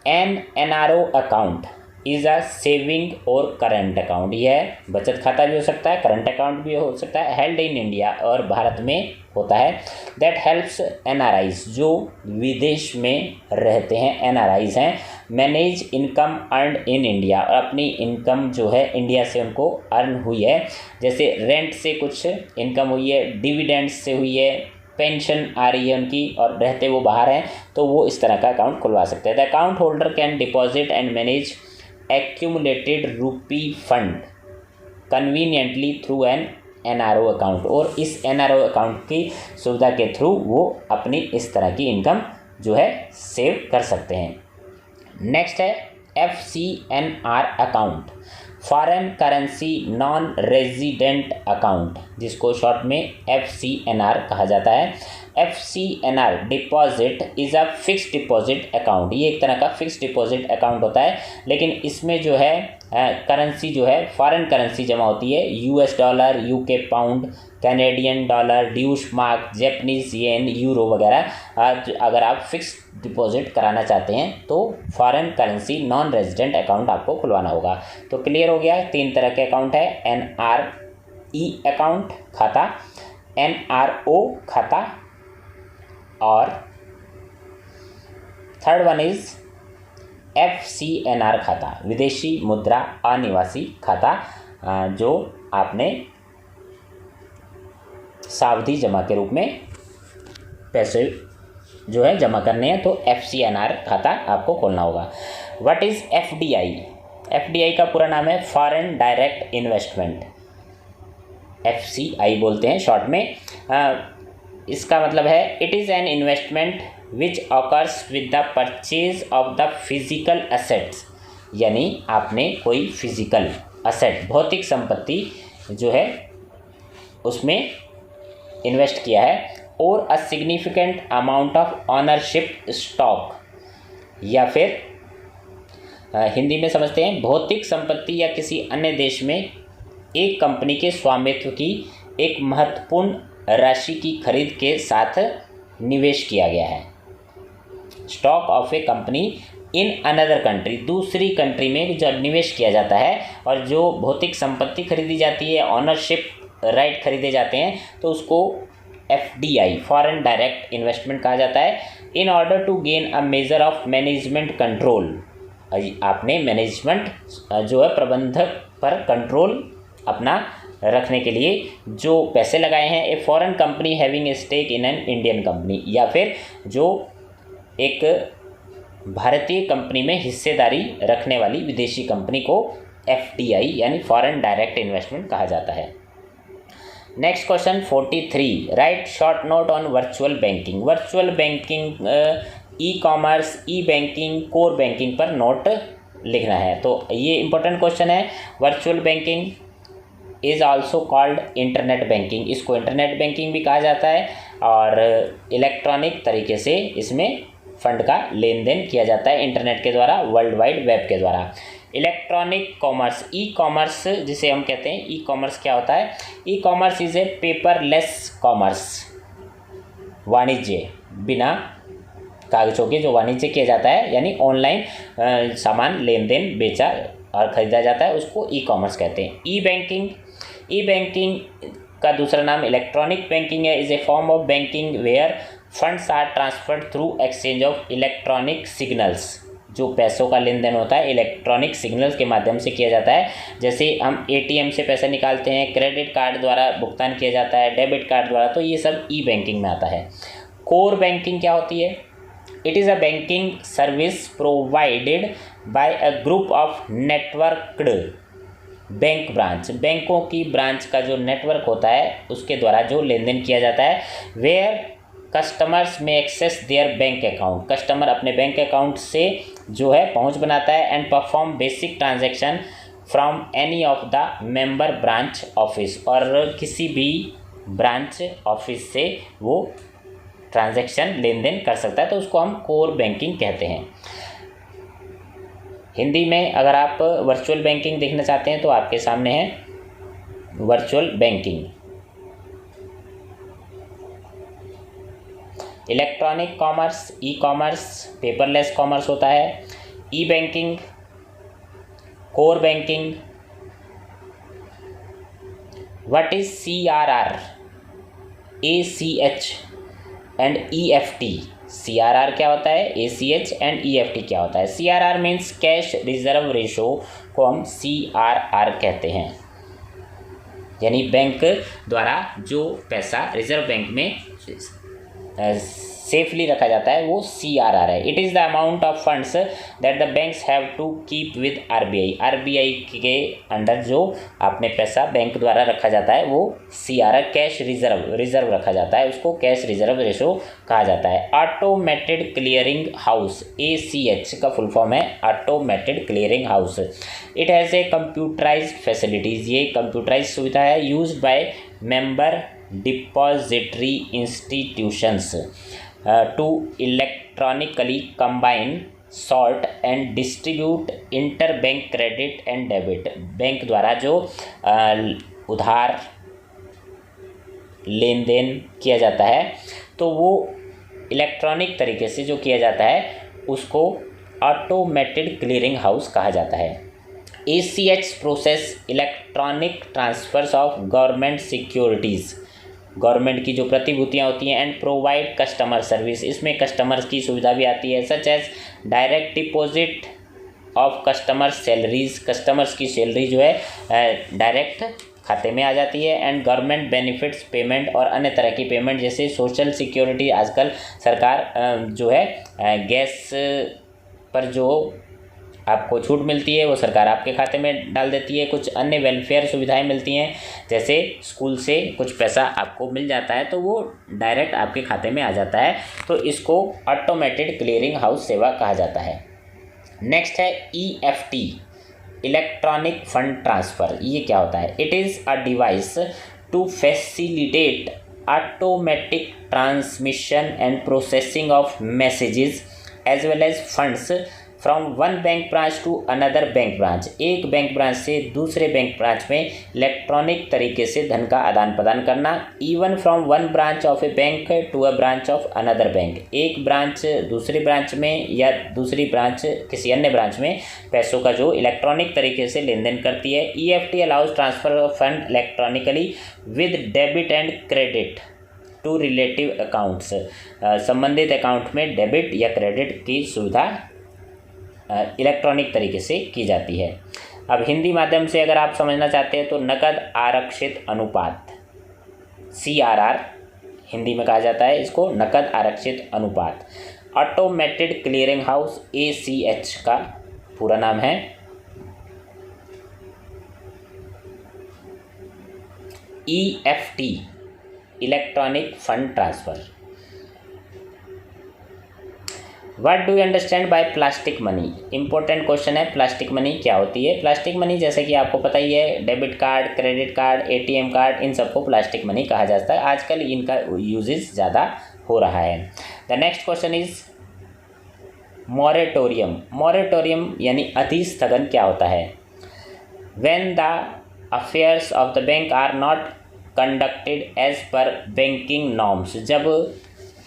A: NRO account is a saving और करंट अकाउंट, यह बचत खाता भी हो सकता है, करंट अकाउंट भी हो सकता है, हेल्ड इन इंडिया, और भारत में होता है। दैट हेल्प्स NRIs, जो विदेश में रहते हैं NRIs हैं, manage income earn in India, और अपनी इनकम जो है इंडिया से उनको अर्न हुई है, जैसे रेंट से कुछ इनकम हुई है, डिविडेंड्स से हुई है, पेंशन आ रही है उनकी, और रहते वो बाहर हैं, तो वो इस तरह का अकाउंट खुलवा सकते हैं। The account holder can deposit and manage accumulated rupee fund conveniently through an NRO account, और इस NRO अकाउंट की सुविधा के थ्रू वो अपनी इस तरह की इनकम जो है सेव कर सकते हैं। नेक्स्ट है FCNR account, foreign currency non resident account, जिसको शॉर्ट में FCNR कहा जाता है। FCNR deposit is a fix deposit account, ये एक तरह का फिक्स डिपॉजिट अकाउंट होता है, लेकिन इसमें जो है करेंसी जो है फॉरेन करेंसी जमा होती है, US dollar, UK pound, Canadian dollar, Deutsche mark, Japanese येन, यूरो वगैरह। अगर आप फिक्स डिपॉजिट कराना चाहते हैं तो foreign currency non resident account आपको खुलवाना होगा। तो क्लियर हो गया, 3 तरह के अकाउंट है, NRE अकाउंट खाता, NRO खाता, और थर्ड वन इज FCNR खाता, विदेशी मुद्रा अनिवासी खाता, जो आपने सावधि जमा के रूप में पैसे जो है जमा करने हैं, तो FCNR खाता आपको खोलना होगा। What is FDI? FDI का पूरा नाम है फॉरेन डायरेक्ट इन्वेस्टमेंट, FCI बोलते हैं शॉर्ट में। इसका मतलब है it is an investment which occurs with the purchase of the physical assets, यानी आपने कोई फिजिकल असेट, भौतिक संपत्ति जो है उसमें इन्वेस्ट किया है, और a significant amount of ownership stock, या फिर हिंदी में समझते हैं भौतिक संपत्ति या किसी अन्य देश में एक कंपनी के स्वामित्व की एक महत्वपूर्ण राशि की खरीद के साथ निवेश किया गया है। Stock of A company in another country, दूसरी कंट्री में जब निवेश किया जाता है और जो भौतिक संपत्ति खरीदी जाती है, ऑनरशिप राइट खरीदे जाते हैं, तो उसको FDI फॉरेन डायरेक्ट इन्वेस्टमेंट कहा जाता है। In order to gain a measure of management control, आपने मैनेजमेंट जो है प्रबंधक पर कंट्रोल अपना रखने के लिए जो पैसे लगाए हैं, a foreign company having a stake in an Indian company, या फिर जो एक भारतीय कंपनी में हिस्सेदारी रखने वाली विदेशी कंपनी को FDI यानी फॉरेन डायरेक्ट इन्वेस्टमेंट कहा जाता है। Next question 43, write short note on virtual banking. Virtual banking, e-commerce, e-banking, core banking पर नोट लिखना है। तो ये इंपॉर्टेंट क्वेश्चन है। Virtual banking is also called internet banking, इसको इंटरनेट बैंकिंग भी कहा जाता है, और इलेक्ट्रॉनिक तरीके से इसमें फंड का लेन देन किया जाता है इंटरनेट के द्वारा, वर्ल्ड वाइड वेब के द्वारा। इलेक्ट्रॉनिक कॉमर्स, ई कॉमर्स जिसे हम कहते हैं, ई कॉमर्स क्या होता है? E commerce is a paperless commerce, वाणिज्य बिना कागजों के जो वाणिज्य किया जाता है, यानी ऑनलाइन सामान लेन देन बेचा और ख़रीदा जाता है, उसको ई कॉमर्स कहते हैं। ई बैंकिंग, ई बैंकिंग का दूसरा नाम इलेक्ट्रॉनिक बैंकिंग है। Is a form of banking where funds are transferred through exchange of electronic signals, जो पैसों का लेन देन होता है इलेक्ट्रॉनिक सिग्नल्स के माध्यम से किया जाता है। जैसे हम ATM से पैसा निकालते हैं, क्रेडिट कार्ड द्वारा भुगतान किया जाता है, डेबिट कार्ड द्वारा, तो ये सब ई बैंकिंग में आता है। कोर बैंकिंग क्या होती है? It is a banking service provided by a group of networked bank branch, बैंकों की ब्रांच का जो नेटवर्क होता है उसके द्वारा जो लेन देन किया जाता है। Where customers may access their bank account, customer अपने बैंक अकाउंट से जो है पहुंच बनाता है and perform basic transaction from any of the member branch office, और किसी भी ब्रांच ऑफिस से वो ट्रांजैक्शन लेन देन कर सकता है, तो उसको हम कोर बैंकिंग कहते हैं। हिंदी में अगर आप वर्चुअल बैंकिंग देखना चाहते हैं तो आपके सामने है virtual banking. Electronic commerce, e commerce, paperless commerce होता है, e banking, core banking. What is CRR, ACH and EFT? CRR क्या होता है, ACH एंड EFT क्या होता है? CRR means cash reserve ratio को हम CRR कहते हैं, यानी बैंक द्वारा जो पैसा रिजर्व बैंक में सेफली रखा जाता है वो CRR है। It is the amount of funds that the banks have to keep with RBI के अंडर जो आपने पैसा बैंक द्वारा रखा जाता है वो CRR, कैश रिजर्व रखा जाता है, उसको कैश रिजर्व रेशो कहा जाता है। ऑटोमेटेड क्लियरिंग हाउस, ACH का फुल फॉर्म है automated clearing house. It has a computerised facilities, ये कंप्यूटराइज सुविधा है used by member depository institutions to electronically combine, sort and distribute inter bank credit and debit. Bank द्वारा जो उधार लेन then किया जाता है तो वो इलेक्ट्रॉनिक तरीके से जो किया जाता है उसको ऑटोमेटेड क्लियरिंग हाउस कहा जाता है। ACH process electronic transfers of government securities, government की जो प्रतिभूतियाँ होती हैं, एंड प्रोवाइड कस्टमर सर्विस, इसमें कस्टमर्स की सुविधा भी आती है, such as direct deposit of customer salaries, customers की सैलरी जो है डायरेक्ट खाते में आ जाती है, एंड गवर्नमेंट बेनिफिट्स पेमेंट और अन्य तरह की पेमेंट जैसे सोशल सिक्योरिटी, आजकल सरकार जो है गैस पर जो आपको छूट मिलती है वो सरकार आपके खाते में डाल देती है, कुछ अन्य वेलफेयर सुविधाएं मिलती हैं जैसे स्कूल से कुछ पैसा आपको मिल जाता है तो वो डायरेक्ट आपके खाते में आ जाता है, तो इसको ऑटोमेटेड क्लियरिंग हाउस सेवा कहा जाता है। नेक्स्ट है EFT, इलेक्ट्रॉनिक फंड ट्रांसफ़र। ये क्या होता है? It is a device to facilitate automatic transmission and processing of messages as well as funds from one bank branch to another bank branch, एक बैंक ब्रांच से दूसरे bank branch में electronic तरीके से धन का आदान प्रदान करना। Even from one branch of a bank to a branch of another bank, एक ब्रांच दूसरी ब्रांच में या दूसरी ब्रांच किसी अन्य ब्रांच में पैसों का जो इलेक्ट्रॉनिक तरीके से लेन देन करती है। EFT allows transfer of fund electronically with debit and credit to relative accounts, संबंधित अकाउंट में डेबिट या क्रेडिट की सुविधा इलेक्ट्रॉनिक तरीके से की जाती है। अब हिंदी माध्यम से अगर आप समझना चाहते हैं तो नकद आरक्षित अनुपात, CRR हिंदी में कहा जाता है इसको, नकद आरक्षित अनुपात। ऑटोमेटेड क्लियरिंग हाउस, ACH का पूरा नाम है। EFT, electronic fund transfer. What do you understand bye plastic money? Important question है, प्लास्टिक मनी क्या होती है? प्लास्टिक मनी जैसे कि आपको पता ही है, debit card, credit card, ATM card, इन सबको प्लास्टिक मनी कहा जाता है। आजकल इनका यूजेस ज़्यादा हो रहा है। The next question is moratorium. Moratorium यानी अधिस्थगन क्या होता है? When the affairs of the bank are not conducted as per banking norms, जब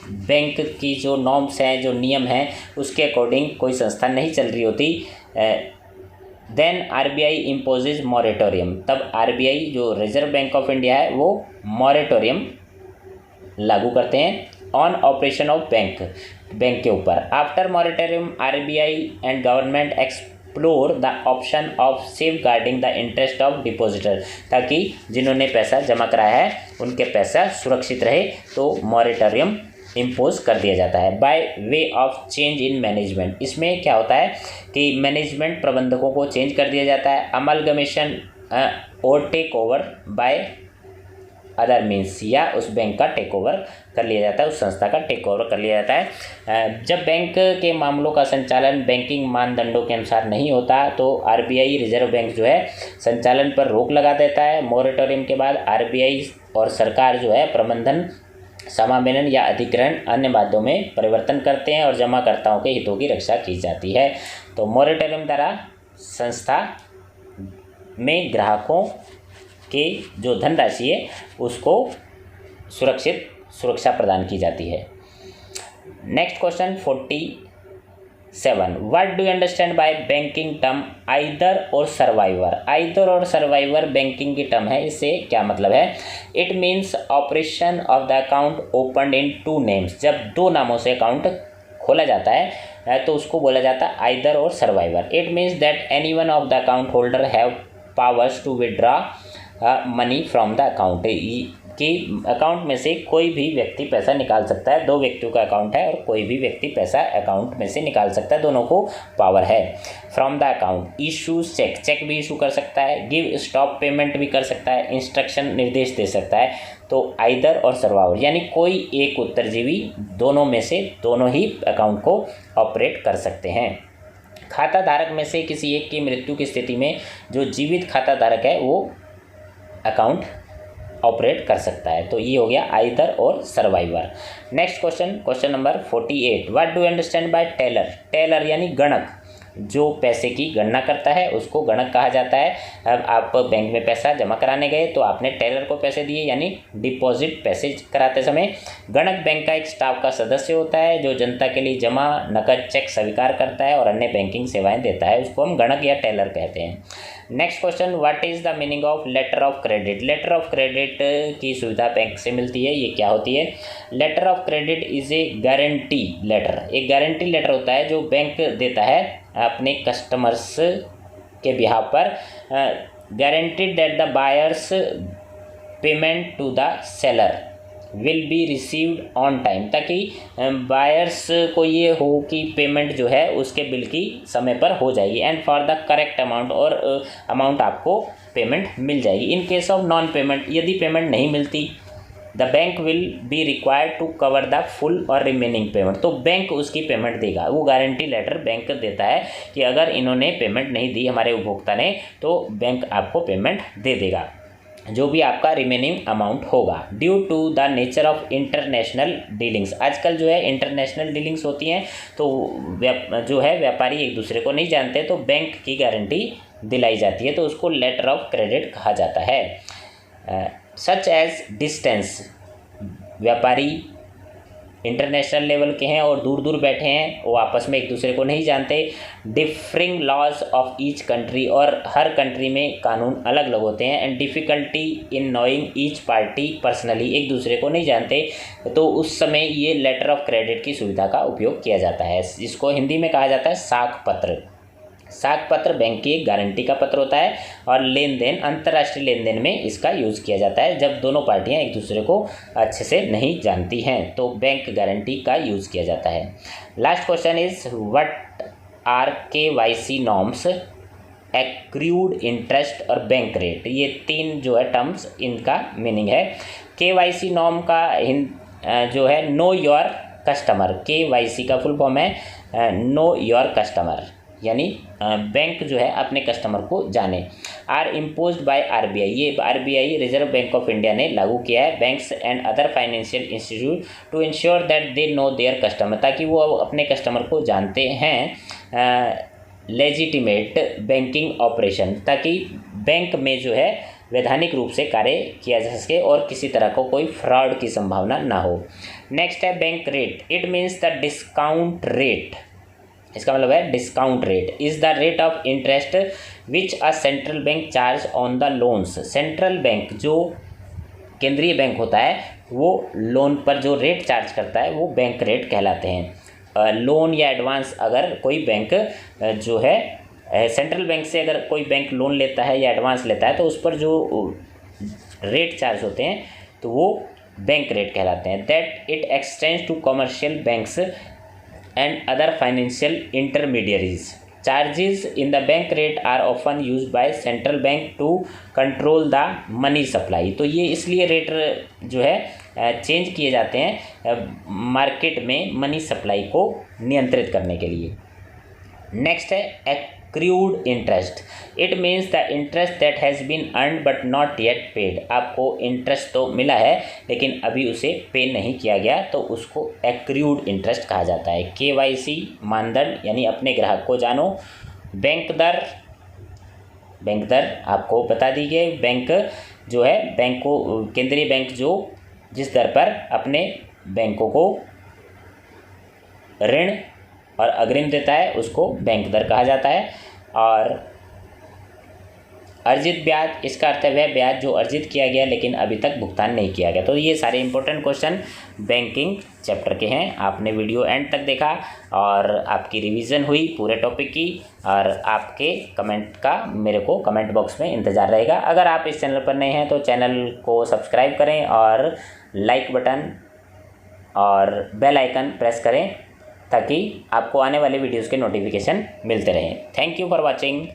A: बैंक की जो नॉर्म्स हैं, जो नियम हैं, उसके अकॉर्डिंग कोई संस्था नहीं चल रही होती, देन RBI इम्पोजेज मॉरेटोरियम, तब RBI जो रिजर्व बैंक ऑफ इंडिया है वो मॉरेटोरियम लागू करते हैं ऑन ऑपरेशन ऑफ बैंक के ऊपर। After moratorium RBI and government explore the option of safeguarding the interest of depositor, ताकि जिन्होंने पैसा जमा कराया है उनके पैसा सुरक्षित रहे, तो मॉरेटोरियम इम्पोज कर दिया जाता है। By way of change in management, इसमें क्या होता है कि मैनेजमेंट प्रबंधकों को चेंज कर दिया जाता है। अमलगमेशन और take over by other means, या उस बैंक का टेक ओवर कर लिया जाता है, उस संस्था का टेक ओवर कर लिया जाता है। जब बैंक के मामलों का संचालन बैंकिंग मानदंडों के अनुसार नहीं होता तो आरबीआई रिजर्व बैंक जो है संचालन पर रोक लगा देता है। मॉरेटोरियम के बाद आरबीआई और सरकार जो है प्रबंधन समामेलन या अधिग्रहण अन्य माध्यमों में परिवर्तन करते हैं और जमाकर्ताओं के हितों की रक्षा की जाती है। तो मॉरेटोरियम द्वारा संस्था में ग्राहकों के जो धनराशि है उसको सुरक्षा प्रदान की जाती है। Next question 47, what do you understand bye banking term either or survivor. Either or survivor banking की टर्म है, इससे क्या मतलब है। It means operation of the account open in 2 names, जब 2 नामों से अकाउंट खोला जाता है तो उसको बोला जाता है either or survivor. It means that any one of the account holder have powers to withdraw money from the account, कि अकाउंट में से कोई भी व्यक्ति पैसा निकाल सकता है। 2 व्यक्तियों का अकाउंट है और कोई भी व्यक्ति पैसा अकाउंट में से निकाल सकता है, दोनों को पावर है। From the account issues cheque, cheque भी इशू कर सकता है। गिव स्टॉप पेमेंट भी कर सकता है, इंस्ट्रक्शन निर्देश दे सकता है। तो आइदर और सर्वाइवर यानी कोई एक उत्तरजीवी दोनों में से दोनों ही अकाउंट को ऑपरेट कर सकते हैं। खाता धारक में से किसी एक की मृत्यु की स्थिति में जो जीवित खाता धारक है वो अकाउंट ऑपरेट कर सकता है। तो ये हो गया either or survivor. Next question number 48, what do you understand by teller. Teller यानी गणक, जो पैसे की गणना करता है उसको गणक कहा जाता है। अब आप बैंक में पैसा जमा कराने गए तो आपने टेलर को पैसे दिए, यानी डिपॉजिट पैसे कराते समय। गणक बैंक का एक स्टाफ का सदस्य होता है जो जनता के लिए जमा नकद चेक स्वीकार करता है और अन्य बैंकिंग सेवाएं देता है, उसको हम गणक या टेलर कहते हैं। Next question, what is the meaning of letter of credit. Letter of credit की सुविधा बैंक से मिलती है, ये क्या होती है। Letter of credit is a guarantee letter, एक गारंटी लेटर होता है जो बैंक देता है अपने कस्टमर्स के बिहाफ पर, guaranteed that the buyers payment to the seller will be received on time, ताकि बायर्स को ये हो कि पेमेंट जो है उसके बिल की समय पर हो जाएगी, and for the correct amount, और अमाउंट आपको पेमेंट मिल जाएगी। In case of non payment, यदि पेमेंट नहीं मिलती, the bank will be required to cover the full or remaining payment, तो बैंक उसकी पेमेंट देगा। वो गारंटी लेटर बैंक देता है कि अगर इन्होंने पेमेंट नहीं दी हमारे उपभोक्ता ने तो बैंक आपको पेमेंट दे देगा, जो भी आपका रिमेनिंग अमाउंट होगा। Due to the nature of international dealings, आजकल जो है इंटरनेशनल डीलिंग्स होती हैं तो जो है व्यापारी एक दूसरे को नहीं जानते, तो बैंक की गारंटी दिलाई जाती है, तो उसको लेटर ऑफ क्रेडिट कहा जाता है। सच एज डिस्टेंस, व्यापारी इंटरनेशनल लेवल के हैं और दूर दूर बैठे हैं, वो आपस में एक दूसरे को नहीं जानते। Differing laws of each country, और हर कंट्री में कानून अलग अलग होते हैं। And difficulty in knowing each party personally, एक दूसरे को नहीं जानते, तो उस समय ये लेटर ऑफ क्रेडिट की सुविधा का उपयोग किया जाता है। इसको हिंदी में कहा जाता है साख पत्र। साख पत्र बैंक की एक गारंटी का पत्र होता है और लेन देन, अंतर्राष्ट्रीय लेन देन में इसका यूज़ किया जाता है जब दोनों पार्टियां एक दूसरे को अच्छे से नहीं जानती हैं, तो बैंक गारंटी का यूज़ किया जाता है। Last question is what are KYC norms, accrued interest और बैंक रेट, ये 3 जो है टर्म्स, इनका मीनिंग है। KYC नॉर्म का जो है नो योर कस्टमर, KYC का फुल फॉर्म है नो योर कस्टमर, यानी बैंक जो है अपने कस्टमर को जाने। आर इम्पोज्ड बाय RBI, ये RBI Reserve Bank of India ने लागू किया है। Banks and other financial institute to ensure that they know their customer, ताकि वो अपने कस्टमर को जानते हैं। लेजिटिमेट बैंकिंग ऑपरेशन, ताकि बैंक में जो है वैधानिक रूप से कार्य किया जा सके और किसी तरह को कोई फ्रॉड की संभावना ना हो। नेक्स्ट है bank rate, it means the discount rate, इसका मतलब है discount rate is the rate of interest which a central bank charge on the loans. Central bank जो केंद्रीय बैंक होता है वो लोन पर जो रेट चार्ज करता है वो बैंक रेट कहलाते हैं। लोन या एडवांस अगर कोई बैंक जो है सेंट्रल बैंक से अगर कोई बैंक लोन लेता है या एडवांस लेता है तो उस पर जो रेट चार्ज होते हैं तो वो बैंक रेट कहलाते हैं। That it extends to commercial banks and other financial intermediaries. Charges in the bank rate are often use by central bank to control the money supply. तो ये इसलिए रेट जो है चेंज किए जाते हैं मार्केट में मनी सप्लाई को नियंत्रित करने के लिए। नेक्स्ट है accrued interest. It means the interest that has been earned but not yet paid. आपको इंटरेस्ट तो मिला है लेकिन अभी उसे पे नहीं किया गया, तो उसको एक्रूड इंटरेस्ट कहा जाता है। KYC मानदंड यानी अपने ग्राहक को जानो। बैंक दर आपको बता दी गई। बैंक जो है बैंक को केंद्रीय बैंक जो जिस दर पर अपने बैंकों को ऋण और अग्रिम देता है उसको बैंक दर कहा जाता है। और अर्जित ब्याज, इसका अर्थ है वह ब्याज जो अर्जित किया गया लेकिन अभी तक भुगतान नहीं किया गया। तो ये सारे इंपॉर्टेंट क्वेश्चन बैंकिंग चैप्टर के हैं। आपने वीडियो एंड तक देखा और आपकी रिवीजन हुई पूरे टॉपिक की, और आपके कमेंट का मेरे को कमेंट बॉक्स में इंतज़ार रहेगा। अगर आप इस चैनल पर नए हैं तो चैनल को सब्सक्राइब करें और लाइक बटन और बेल आइकन प्रेस करें ताकि आपको आने वाले वीडियोज़ के नोटिफिकेशन मिलते रहें। Thank you for watching.